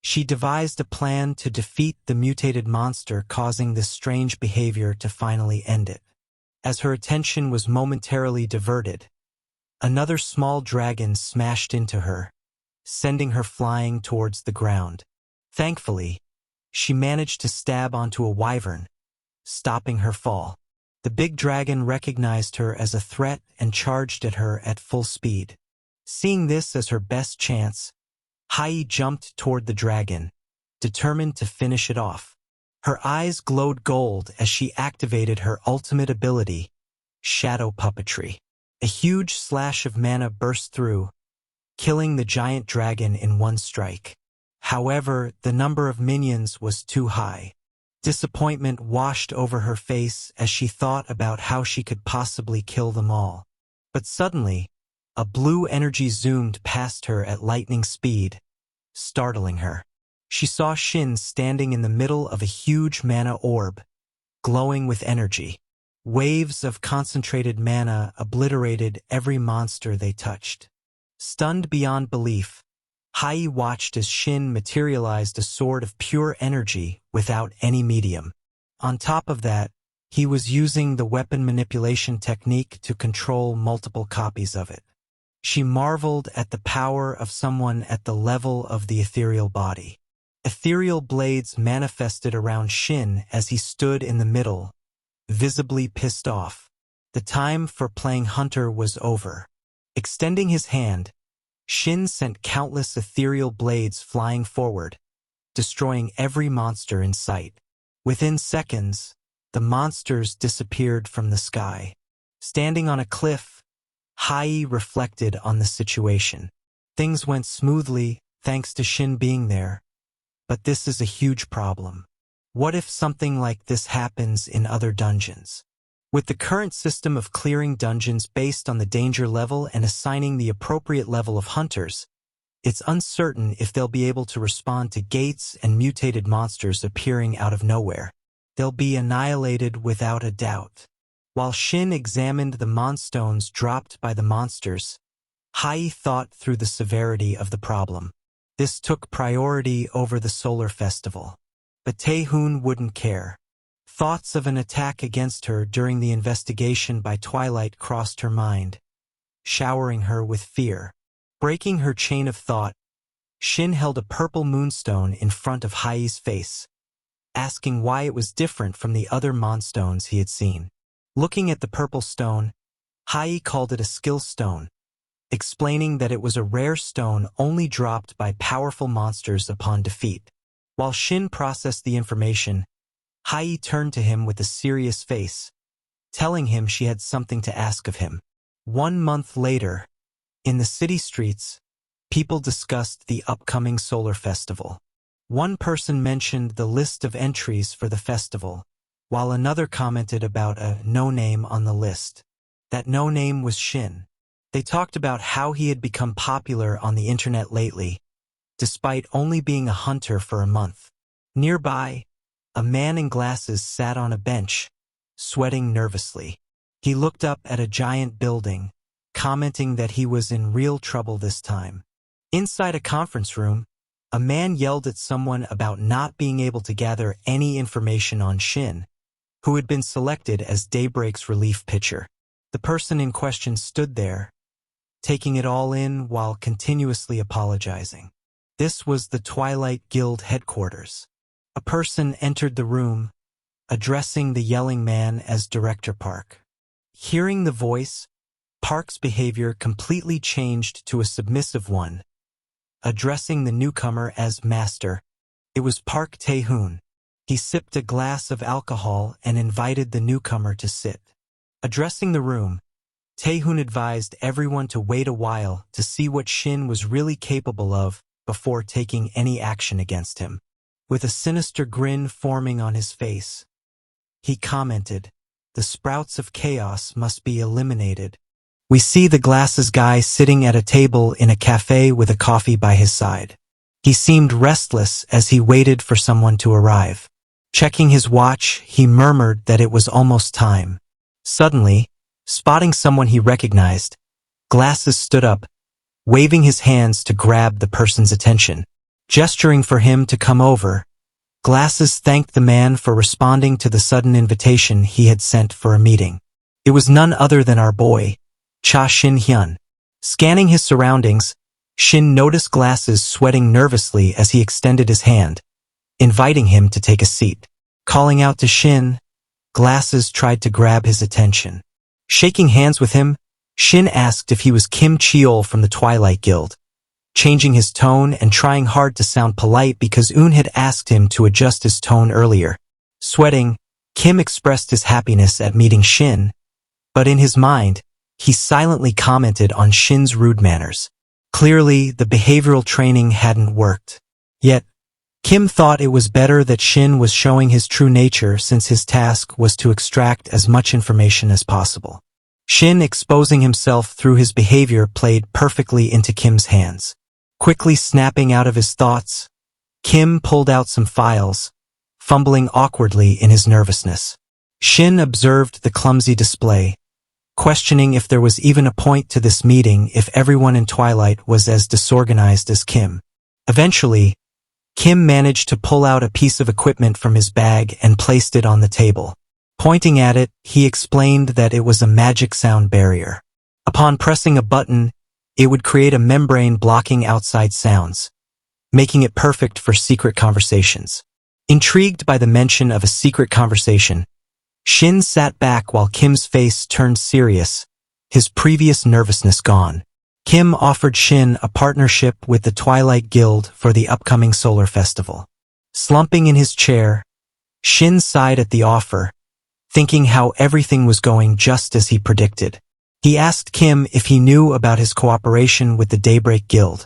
She devised a plan to defeat the mutated monster causing this strange behavior to finally end it. As her attention was momentarily diverted, another small dragon smashed into her, sending her flying towards the ground. Thankfully, she managed to stab onto a wyvern, stopping her fall. The big dragon recognized her as a threat and charged at her at full speed. Seeing this as her best chance, Hai jumped toward the dragon, determined to finish it off. Her eyes glowed gold as she activated her ultimate ability, shadow puppetry. A huge slash of mana burst through, killing the giant dragon in one strike. However, the number of minions was too high. Disappointment washed over her face as she thought about how she could possibly kill them all. But suddenly, a blue energy zoomed past her at lightning speed, startling her. She saw Shin standing in the middle of a huge mana orb, glowing with energy. Waves of concentrated mana obliterated every monster they touched. Stunned beyond belief, Hai watched as Shin materialized a sword of pure energy without any medium. On top of that, he was using the weapon manipulation technique to control multiple copies of it. She marveled at the power of someone at the level of the ethereal body. Ethereal blades manifested around Shin as he stood in the middle, visibly pissed off. The time for playing hunter was over. Extending his hand, Shin sent countless ethereal blades flying forward, destroying every monster in sight. Within seconds, the monsters disappeared from the sky. Standing on a cliff, Hai reflected on the situation. Things went smoothly thanks to Shin being there, but this is a huge problem. What if something like this happens in other dungeons? With the current system of clearing dungeons based on the danger level and assigning the appropriate level of hunters, it's uncertain if they'll be able to respond to gates and mutated monsters appearing out of nowhere. They'll be annihilated without a doubt. While Shin examined the monstones dropped by the monsters, Hai thought through the severity of the problem. This took priority over the solar festival. But Tae-hoon wouldn't care. Thoughts of an attack against her during the investigation by Twilight crossed her mind, showering her with fear. Breaking her chain of thought, Shin held a purple moonstone in front of Hai's face, asking why it was different from the other monstones he had seen. Looking at the purple stone, Hai called it a skill stone, explaining that it was a rare stone only dropped by powerful monsters upon defeat. While Shin processed the information, Hai turned to him with a serious face, telling him she had something to ask of him. 1 month later, in the city streets, people discussed the upcoming solar festival. One person mentioned the list of entries for the festival, while another commented about a no-name on the list. That no-name was Shin. They talked about how he had become popular on the internet lately, despite only being a hunter for a month. Nearby, a man in glasses sat on a bench, sweating nervously. He looked up at a giant building, commenting that he was in real trouble this time. Inside a conference room, a man yelled at someone about not being able to gather any information on Shin, who had been selected as Daybreak's relief pitcher. The person in question stood there, taking it all in while continuously apologizing. This was the Twilight Guild headquarters. A person entered the room, addressing the yelling man as Director Park. Hearing the voice, Park's behavior completely changed to a submissive one, addressing the newcomer as Master. It was Park Tae-hoon. He sipped a glass of alcohol and invited the newcomer to sit. Addressing the room, Tae-hoon advised everyone to wait a while to see what Shin was really capable of before taking any action against him. With a sinister grin forming on his face, he commented, "The sprouts of chaos must be eliminated." We see the glasses guy sitting at a table in a cafe with a coffee by his side. He seemed restless as he waited for someone to arrive. Checking his watch, he murmured that it was almost time. Suddenly, spotting someone he recognized, Glasses stood up, waving his hands to grab the person's attention. Gesturing for him to come over, Glasses thanked the man for responding to the sudden invitation he had sent for a meeting. It was none other than our boy, Cha Shin-hyun. Scanning his surroundings, Shin noticed Glasses sweating nervously as he extended his hand, inviting him to take a seat. Calling out to Shin, Glasses tried to grab his attention. Shaking hands with him, Shin asked if he was Kim Cheol from the Twilight Guild, changing his tone and trying hard to sound polite because Eun had asked him to adjust his tone earlier. Sweating, Kim expressed his happiness at meeting Shin, but in his mind, he silently commented on Shin's rude manners. Clearly, the behavioral training hadn't worked. Yet, Kim thought it was better that Shin was showing his true nature since his task was to extract as much information as possible. Shin exposing himself through his behavior played perfectly into Kim's hands. Quickly snapping out of his thoughts, Kim pulled out some files, fumbling awkwardly in his nervousness. Shin observed the clumsy display, questioning if there was even a point to this meeting if everyone in Twilight was as disorganized as Kim. Eventually, Kim managed to pull out a piece of equipment from his bag and placed it on the table. Pointing at it, he explained that it was a magic sound barrier. Upon pressing a button, it would create a membrane blocking outside sounds, making it perfect for secret conversations. Intrigued by the mention of a secret conversation, Shin sat back while Kim's face turned serious, his previous nervousness gone. Kim offered Shin a partnership with the Twilight Guild for the upcoming solar festival. Slumping in his chair, Shin sighed at the offer, thinking how everything was going just as he predicted. He asked Kim if he knew about his cooperation with the Daybreak Guild,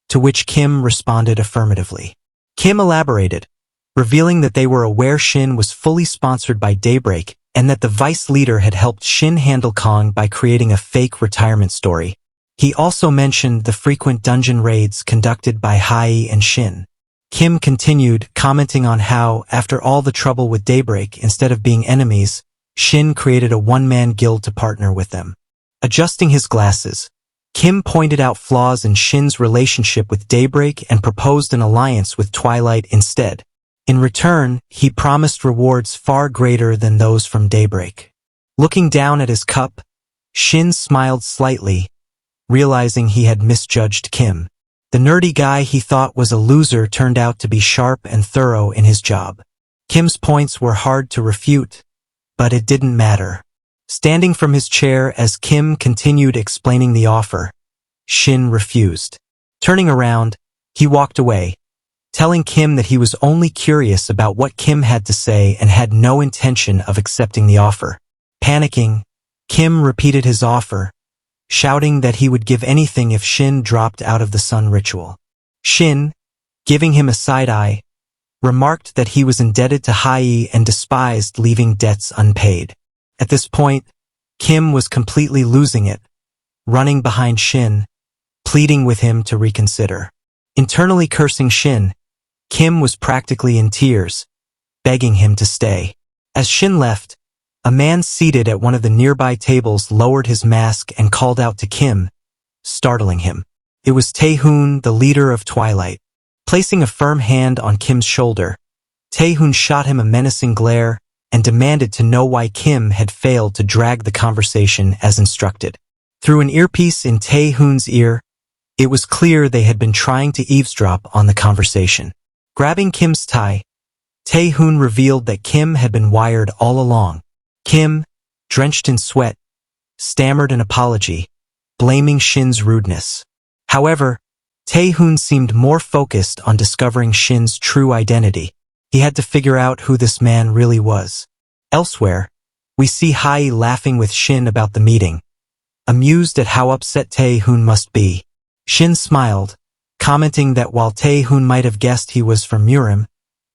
to which Kim responded affirmatively. Kim elaborated, revealing that they were aware Shin was fully sponsored by Daybreak and that the vice leader had helped Shin handle Kong by creating a fake retirement story. He also mentioned the frequent dungeon raids conducted by Hai and Shin. Kim continued, commenting on how, after all the trouble with Daybreak, instead of being enemies, Shin created a one-man guild to partner with them. Adjusting his glasses, Kim pointed out flaws in Shin's relationship with Daybreak and proposed an alliance with Twilight instead. In return, he promised rewards far greater than those from Daybreak. Looking down at his cup, Shin smiled slightly, realizing he had misjudged Kim. The nerdy guy he thought was a loser turned out to be sharp and thorough in his job. Kim's points were hard to refute, but it didn't matter. Standing from his chair as Kim continued explaining the offer, Shin refused. Turning around, he walked away, telling Kim that he was only curious about what Kim had to say and had no intention of accepting the offer. Panicking, Kim repeated his offer, shouting that he would give anything if Shin dropped out of the sun ritual. Shin, giving him a side-eye, remarked that he was indebted to Hai and despised leaving debts unpaid. At this point, Kim was completely losing it, running behind Shin, pleading with him to reconsider. Internally cursing Shin, Kim was practically in tears, begging him to stay. As Shin left, a man seated at one of the nearby tables lowered his mask and called out to Kim, startling him. It was Tae-hoon, the leader of Twilight. Placing a firm hand on Kim's shoulder, Tae-hoon shot him a menacing glare and demanded to know why Kim had failed to drag the conversation as instructed. Through an earpiece in Tae-hoon's ear, it was clear they had been trying to eavesdrop on the conversation. Grabbing Kim's tie, Tae-hoon revealed that Kim had been wired all along. Kim, drenched in sweat, stammered an apology, blaming Shin's rudeness. However, Tae-hoon seemed more focused on discovering Shin's true identity. He had to figure out who this man really was. Elsewhere, we see Hai laughing with Shin about the meeting, amused at how upset Tae-hoon must be. Shin smiled, commenting that while Tae-hoon might have guessed he was from Murim,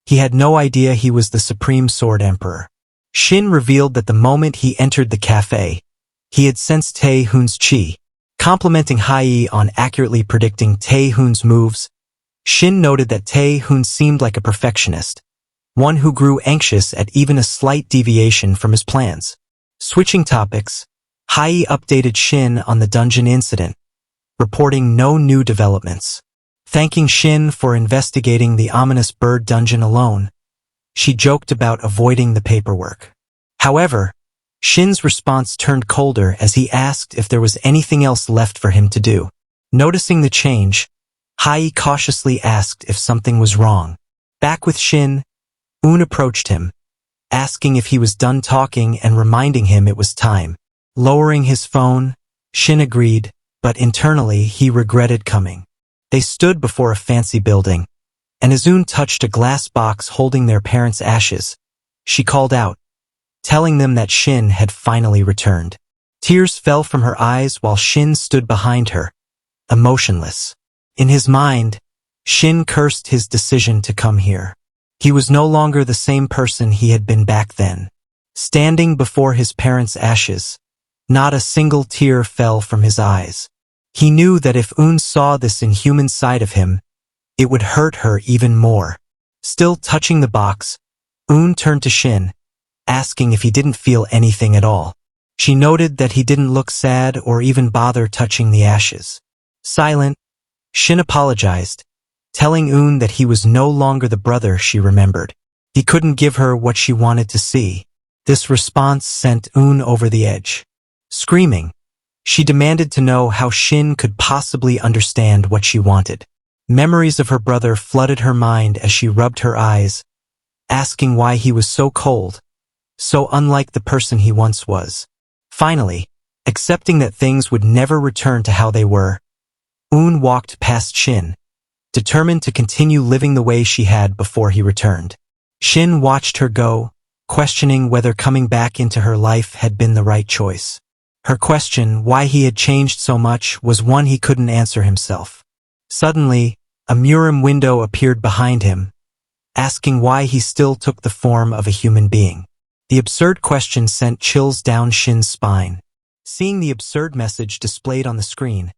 he had no idea he was the Supreme Sword Emperor. Shin revealed that the moment he entered the cafe, he had sensed Tae-hoon's chi. Complimenting Hai on accurately predicting Tae-hoon's moves, Shin noted that Tae-hoon seemed like a perfectionist, one who grew anxious at even a slight deviation from his plans. Switching topics, Hai updated Shin on the dungeon incident, reporting no new developments. Thanking Shin for investigating the ominous bird dungeon alone, she joked about avoiding the paperwork. However, Shin's response turned colder as he asked if there was anything else left for him to do. Noticing the change, Hai cautiously asked if something was wrong. Back with Shin, Un approached him, asking if he was done talking and reminding him it was time. Lowering his phone, Shin agreed, but internally he regretted coming. They stood before a fancy building, and as Un touched a glass box holding their parents' ashes, she called out, telling them that Shin had finally returned. Tears fell from her eyes while Shin stood behind her, emotionless. In his mind, Shin cursed his decision to come here. He was no longer the same person he had been back then. Standing before his parents' ashes, not a single tear fell from his eyes. He knew that if Un saw this inhuman side of him, it would hurt her even more. Still touching the box, Un turned to Shin, asking if he didn't feel anything at all. She noted that he didn't look sad or even bother touching the ashes. Silent, Shin apologized, telling Un that he was no longer the brother she remembered. He couldn't give her what she wanted to see. This response sent Un over the edge. Screaming, she demanded to know how Shin could possibly understand what she wanted. Memories of her brother flooded her mind as she rubbed her eyes, asking why he was so cold, so unlike the person he once was. Finally, accepting that things would never return to how they were, Un walked past Shin, determined to continue living the way she had before he returned. Shin watched her go, questioning whether coming back into her life had been the right choice. Her question, why he had changed so much, was one he couldn't answer himself. Suddenly, a murim window appeared behind him, asking why he still took the form of a human being. The absurd question sent chills down Shin's spine. Seeing the absurd message displayed on the screen,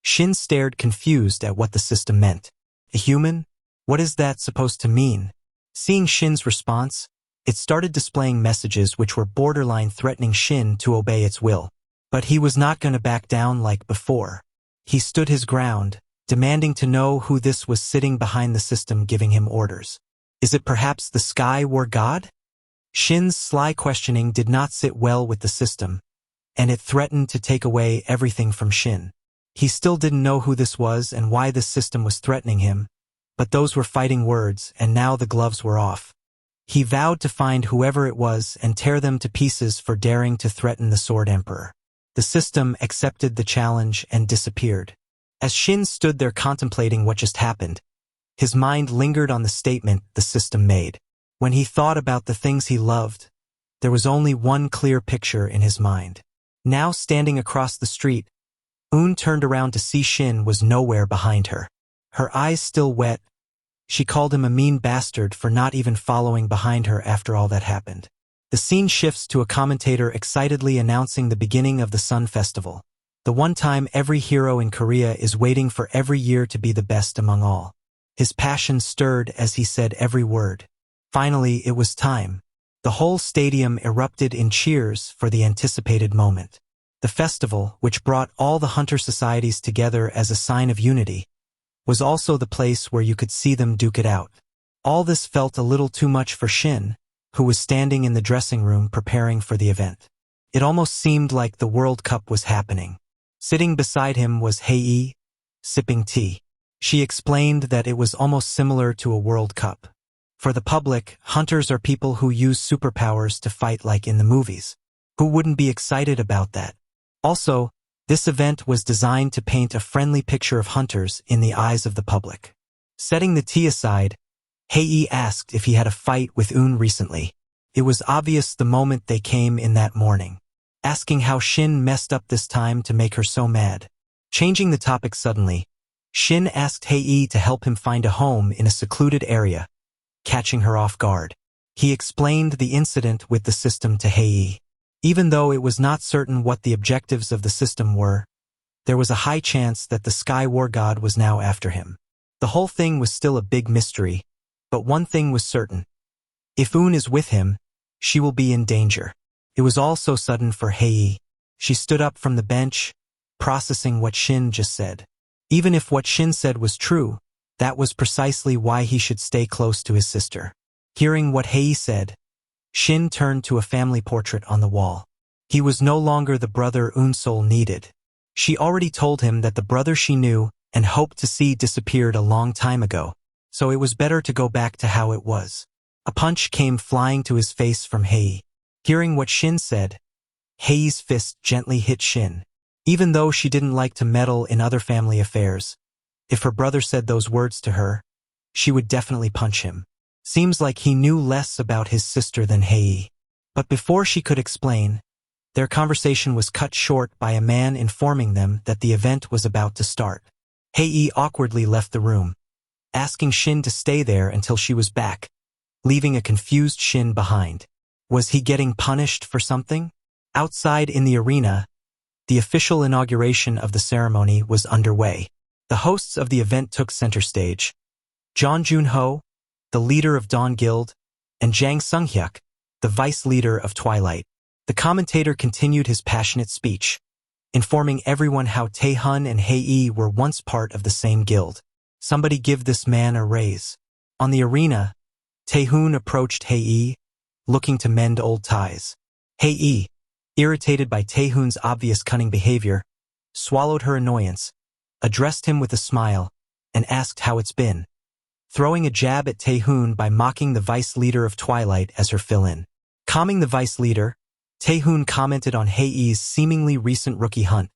Shin stared confused at what the system meant. A human? What is that supposed to mean? Seeing Shin's response, it started displaying messages which were borderline threatening Shin to obey its will. But he was not going to back down like before. He stood his ground, demanding to know who this was sitting behind the system giving him orders. Is it perhaps the Sky War God? Shin's sly questioning did not sit well with the system, and it threatened to take away everything from Shin. He still didn't know who this was and why this system was threatening him, but those were fighting words, and now the gloves were off. He vowed to find whoever it was and tear them to pieces for daring to threaten the Sword Emperor. The system accepted the challenge and disappeared. As Shin stood there contemplating what just happened, his mind lingered on the statement the system made. When he thought about the things he loved, there was only one clear picture in his mind. Now standing across the street, Eun turned around to see Shin was nowhere behind her. Her eyes still wet, she called him a mean bastard for not even following behind her after all that happened. The scene shifts to a commentator excitedly announcing the beginning of the Sun Festival. The one time every hero in Korea is waiting for every year to be the best among all. His passion stirred as he said every word. Finally, it was time. The whole stadium erupted in cheers for the anticipated moment. The festival, which brought all the hunter societies together as a sign of unity, was also the place where you could see them duke it out. All this felt a little too much for Shin, who was standing in the dressing room preparing for the event. It almost seemed like the World Cup was happening. Sitting beside him was Hei, sipping tea. She explained that it was almost similar to a World Cup. For the public, hunters are people who use superpowers to fight like in the movies. Who wouldn't be excited about that? Also, this event was designed to paint a friendly picture of hunters in the eyes of the public. Setting the tea aside, Hei asked if he had a fight with Eun recently. It was obvious the moment they came in that morning. Asking how Shin messed up this time to make her so mad. Changing the topic suddenly, Shin asked Hei to help him find a home in a secluded area, catching her off guard. He explained the incident with the system to Hei. Even though it was not certain what the objectives of the system were, there was a high chance that the Sky War God was now after him. The whole thing was still a big mystery, but one thing was certain. If Eun is with him, she will be in danger. It was all so sudden for Hei. She stood up from the bench, processing what Shin just said. Even if what Shin said was true, that was precisely why he should stay close to his sister. Hearing what Hei said, Shin turned to a family portrait on the wall. He was no longer the brother Eun-sol needed. She already told him that the brother she knew and hoped to see disappeared a long time ago, so it was better to go back to how it was. A punch came flying to his face from Hei. Hearing what Shin said, Hei's fist gently hit Shin. Even though she didn't like to meddle in other family affairs, if her brother said those words to her, she would definitely punch him. Seems like he knew less about his sister than Hei. But before she could explain, their conversation was cut short by a man informing them that the event was about to start. Hei awkwardly left the room, asking Shin to stay there until she was back, leaving a confused Shin behind. Was he getting punished for something? Outside in the arena, the official inauguration of the ceremony was underway. The hosts of the event took center stage. Jeon Jun-ho, the leader of Dawn Guild, and Jang Sung-hyuk, the vice leader of Twilight. The commentator continued his passionate speech, informing everyone how Tae-hun and Hei were once part of the same guild. Somebody give this man a raise. On the arena, Tae-hun approached Hei, looking to mend old ties. Hei, irritated by Tae-hun's obvious cunning behavior, swallowed her annoyance, addressed him with a smile, and asked how it's been, throwing a jab at Tae-hun by mocking the vice leader of Twilight as her fill-in. Calming the vice leader, Tae-hun commented on Hei's seemingly recent rookie hunt,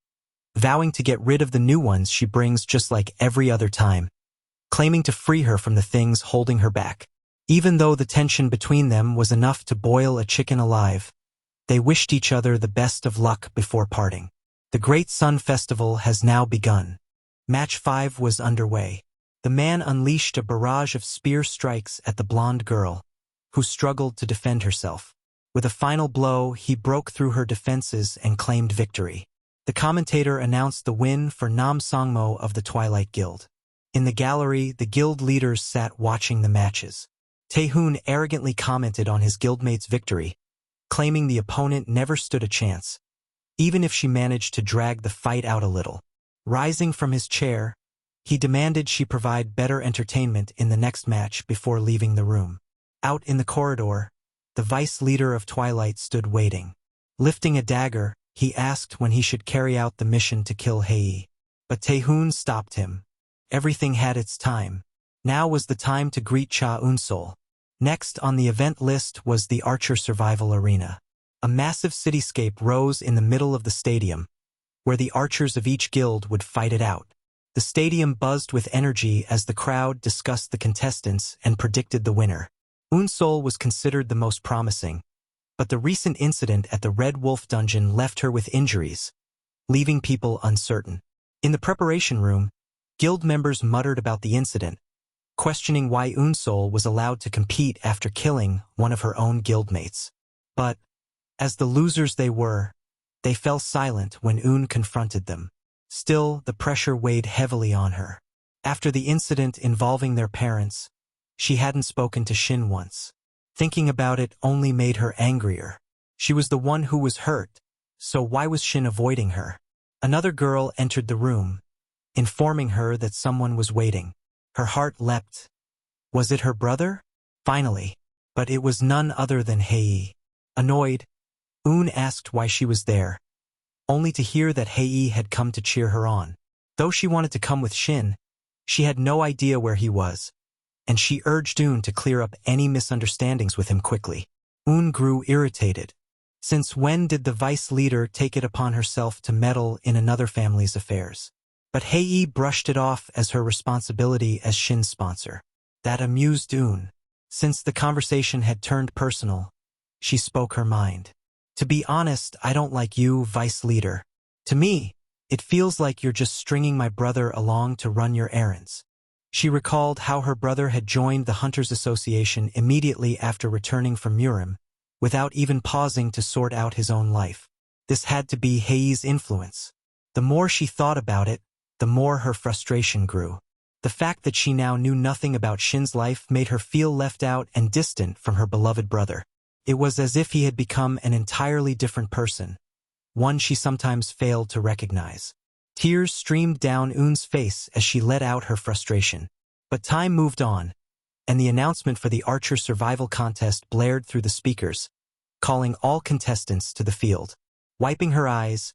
vowing to get rid of the new ones she brings just like every other time. claiming to free her from the things holding her back. Even though the tension between them was enough to boil a chicken alive, they wished each other the best of luck before parting. The Great Sun Festival has now begun. Match 5 was underway. The man unleashed a barrage of spear strikes at the blonde girl, who struggled to defend herself. With a final blow, he broke through her defenses and claimed victory. The commentator announced the win for Nam Sangmo of the Twilight Guild. In the gallery, the guild leaders sat watching the matches. Taehoon arrogantly commented on his guildmate's victory, claiming the opponent never stood a chance, even if she managed to drag the fight out a little. Rising from his chair, he demanded she provide better entertainment in the next match before leaving the room. Out in the corridor, the vice leader of Twilight stood waiting. Lifting a dagger, he asked when he should carry out the mission to kill Hei. But Taehoon stopped him. Everything had its time. Now was the time to greet Cha Eun-sol. Next on the event list was the Archer Survival Arena. A massive cityscape rose in the middle of the stadium, where the archers of each guild would fight it out. The stadium buzzed with energy as the crowd discussed the contestants and predicted the winner. Eun-sol was considered the most promising, but the recent incident at the Red Wolf dungeon left her with injuries, leaving people uncertain. In the preparation room, guild members muttered about the incident, questioning why Eun-sol was allowed to compete after killing one of her own guildmates. But, as the losers they were, they fell silent when Eun confronted them. Still, the pressure weighed heavily on her. After the incident involving their parents, she hadn't spoken to Shin once. Thinking about it only made her angrier. She was the one who was hurt, so why was Shin avoiding her? Another girl entered the room, informing her that someone was waiting. Her heart leapt. Was it her brother? Finally. But it was none other than Hei. Annoyed, Eun asked why she was there, only to hear that Hei had come to cheer her on. Though she wanted to come with Shin, she had no idea where he was, and she urged Eun to clear up any misunderstandings with him quickly. Eun grew irritated. Since when did the vice leader take it upon herself to meddle in another family's affairs? But Hei brushed it off as her responsibility as Shin's sponsor. That amused Eun. Since the conversation had turned personal, she spoke her mind. To be honest, I don't like you, vice leader. To me, it feels like you're just stringing my brother along to run your errands. She recalled how her brother had joined the Hunters Association immediately after returning from Murim, without even pausing to sort out his own life. This had to be Hei's influence. The more she thought about it, the more her frustration grew. The fact that she now knew nothing about Shin's life made her feel left out and distant from her beloved brother. It was as if he had become an entirely different person, one she sometimes failed to recognize. Tears streamed down Eun's face as she let out her frustration. But time moved on, and the announcement for the Archer Survival Contest blared through the speakers, calling all contestants to the field. Wiping her eyes,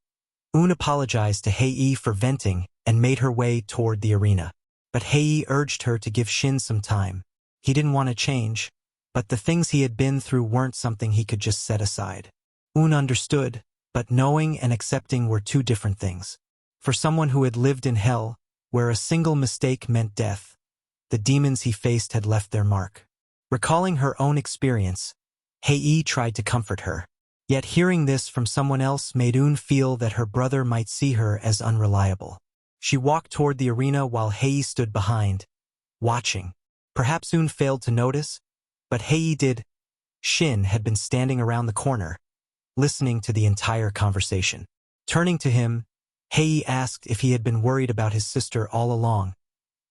Eun apologized to Hei for venting and made her way toward the arena. But Hei urged her to give Shin some time. He didn't want to change, but the things he had been through weren't something he could just set aside. Eun understood, but knowing and accepting were two different things. For someone who had lived in hell, where a single mistake meant death, the demons he faced had left their mark. Recalling her own experience, Hei tried to comfort her. Yet hearing this from someone else made Eun feel that her brother might see her as unreliable. She walked toward the arena while Hei stood behind, watching. Perhaps Eun failed to notice, but Hei did. Shin had been standing around the corner, listening to the entire conversation. Turning to him, Hei asked if he had been worried about his sister all along,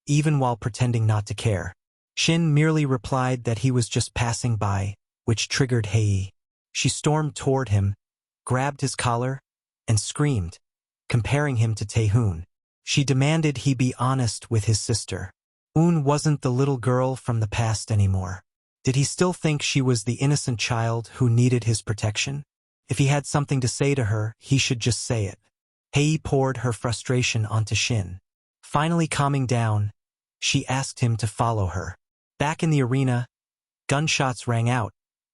even while pretending not to care. Shin merely replied that he was just passing by, which triggered Hei. She stormed toward him, grabbed his collar, and screamed, comparing him to Taehoon. She demanded he be honest with his sister. Eun wasn't the little girl from the past anymore. Did he still think she was the innocent child who needed his protection? If he had something to say to her, he should just say it. Hei poured her frustration onto Shin. Finally calming down, she asked him to follow her. Back in the arena, gunshots rang out,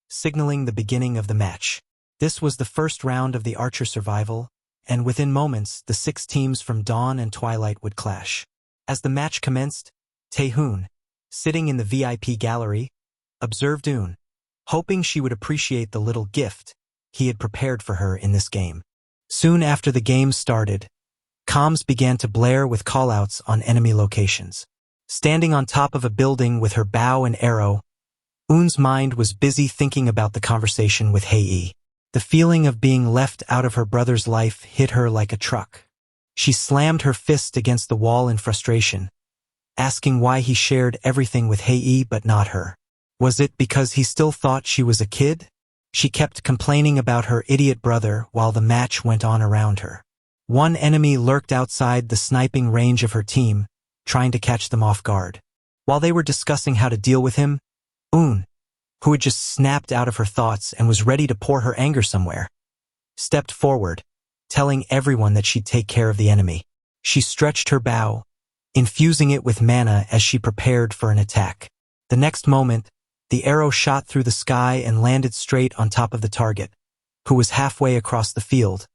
signaling the beginning of the match. This was the first round of the Archer Survival, and within moments, the 6 teams from Dawn and Twilight would clash. As the match commenced, Taehoon, sitting in the VIP gallery, observed Eun, hoping she would appreciate the little gift he had prepared for her in this game. Soon after the game started, comms began to blare with callouts on enemy locations. Standing on top of a building with her bow and arrow, Eun's mind was busy thinking about the conversation with Hae. The feeling of being left out of her brother's life hit her like a truck. She slammed her fist against the wall in frustration, asking why he shared everything with Hae but not her. Was it because he still thought she was a kid? She kept complaining about her idiot brother while the match went on around her. One enemy lurked outside the sniping range of her team, trying to catch them off guard. While they were discussing how to deal with him, Eun, who had just snapped out of her thoughts and was ready to pour her anger somewhere, stepped forward, telling everyone that she'd take care of the enemy. She stretched her bow, infusing it with mana as she prepared for an attack. The next moment, the arrow shot through the sky and landed straight on top of the target, who was halfway across the field,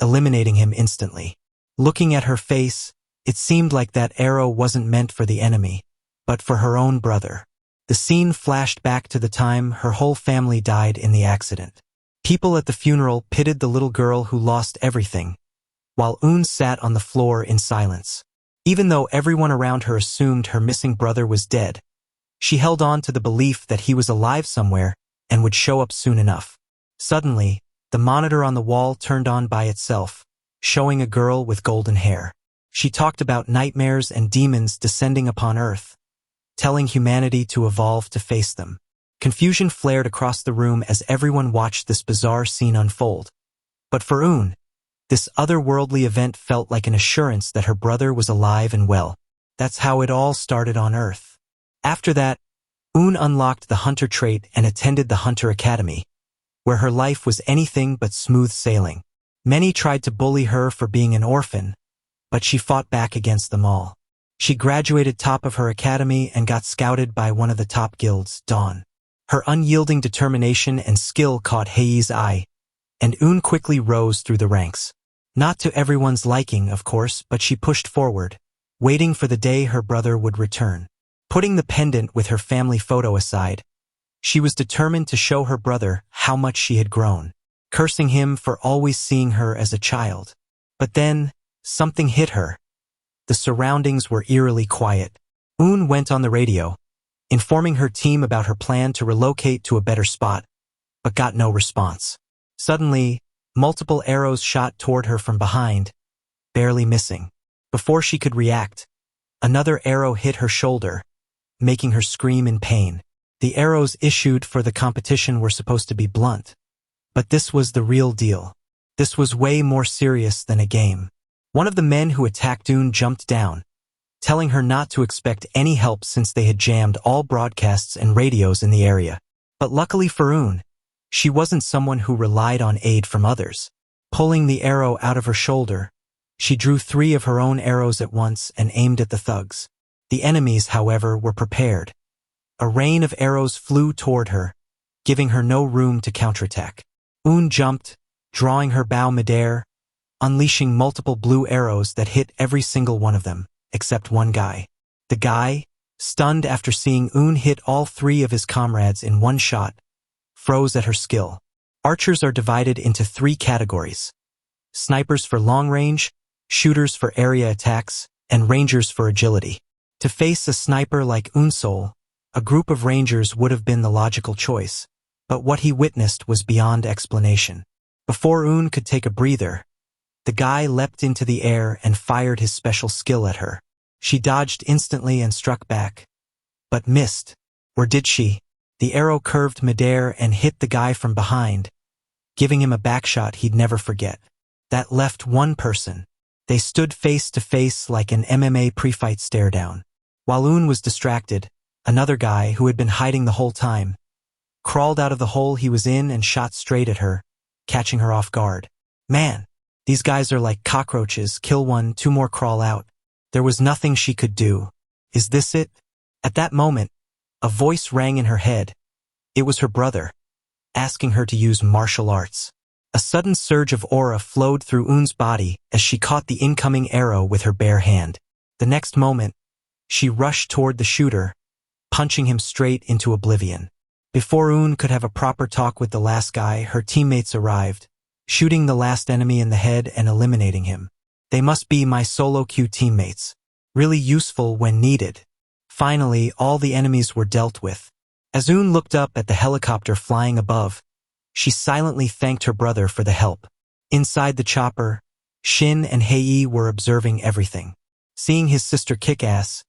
eliminating him instantly. Looking at her face, it seemed like that arrow wasn't meant for the enemy, but for her own brother. The scene flashed back to the time her whole family died in the accident. People at the funeral pitied the little girl who lost everything, while Eun sat on the floor in silence. Even though everyone around her assumed her missing brother was dead, she held on to the belief that he was alive somewhere and would show up soon enough. Suddenly, the monitor on the wall turned on by itself, showing a girl with golden hair. She talked about nightmares and demons descending upon Earth, telling humanity to evolve to face them. Confusion flared across the room as everyone watched this bizarre scene unfold. But for Eun, this otherworldly event felt like an assurance that her brother was alive and well. That's how it all started on Earth. After that, Eun unlocked the Hunter trait and attended the Hunter Academy, where her life was anything but smooth sailing. Many tried to bully her for being an orphan, but she fought back against them all. She graduated top of her academy and got scouted by one of the top guilds, Dawn. Her unyielding determination and skill caught Hae's eye, and Eun quickly rose through the ranks. Not to everyone's liking, of course, but she pushed forward, waiting for the day her brother would return. Putting the pendant with her family photo aside, she was determined to show her brother how much she had grown, cursing him for always seeing her as a child. But then, something hit her. The surroundings were eerily quiet. Eun went on the radio, informing her team about her plan to relocate to a better spot, but got no response. Suddenly, multiple arrows shot toward her from behind, barely missing. Before she could react, another arrow hit her shoulder, making her scream in pain. The arrows issued for the competition were supposed to be blunt, but this was the real deal. This was way more serious than a game. One of the men who attacked Eun jumped down, telling her not to expect any help since they had jammed all broadcasts and radios in the area. But luckily for Eun, she wasn't someone who relied on aid from others. Pulling the arrow out of her shoulder, she drew 3 of her own arrows at once and aimed at the thugs. The enemies, however, were prepared. A rain of arrows flew toward her, giving her no room to counterattack. Eun jumped, drawing her bow midair, unleashing multiple blue arrows that hit every single one of them, except one guy. The guy, stunned after seeing Eun hit all 3 of his comrades in one shot, froze at her skill. Archers are divided into 3 categories: snipers for long range, shooters for area attacks, and rangers for agility. To face a sniper like Eun, a group of rangers would have been the logical choice, but what he witnessed was beyond explanation. Before Eun could take a breather, the guy leapt into the air and fired his special skill at her. She dodged instantly and struck back, but missed. Or did she? The arrow curved midair and hit the guy from behind, giving him a backshot he'd never forget. That left one person. They stood face to face like an MMA pre-fight stare-down. While Eun was distracted, another guy, who had been hiding the whole time, crawled out of the hole he was in and shot straight at her, catching her off guard. Man, these guys are like cockroaches. Kill one, 2 more crawl out. There was nothing she could do. Is this it? At that moment, a voice rang in her head. It was her brother, asking her to use martial arts. A sudden surge of aura flowed through Eun's body as she caught the incoming arrow with her bare hand. The next moment, She rushed toward the shooter, punching him straight into oblivion. Before Eun could have a proper talk with the last guy, her teammates arrived, shooting the last enemy in the head and eliminating him. They must be my solo queue teammates. Really useful when needed. Finally, all the enemies were dealt with. As Eun looked up at the helicopter flying above, she silently thanked her brother for the help. Inside the chopper, Shin and Hae were observing everything. Seeing his sister kick ass,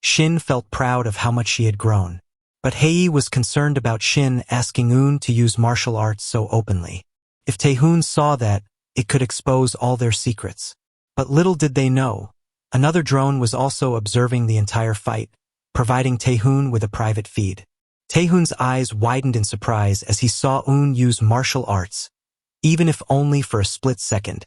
Shin felt proud of how much she had grown. But Hae was concerned about Shin asking Eun to use martial arts so openly. If Taehoon saw that, it could expose all their secrets. But little did they know, another drone was also observing the entire fight, providing Taehoon with a private feed. Taehoon's eyes widened in surprise as he saw Eun use martial arts, even if only for a split second.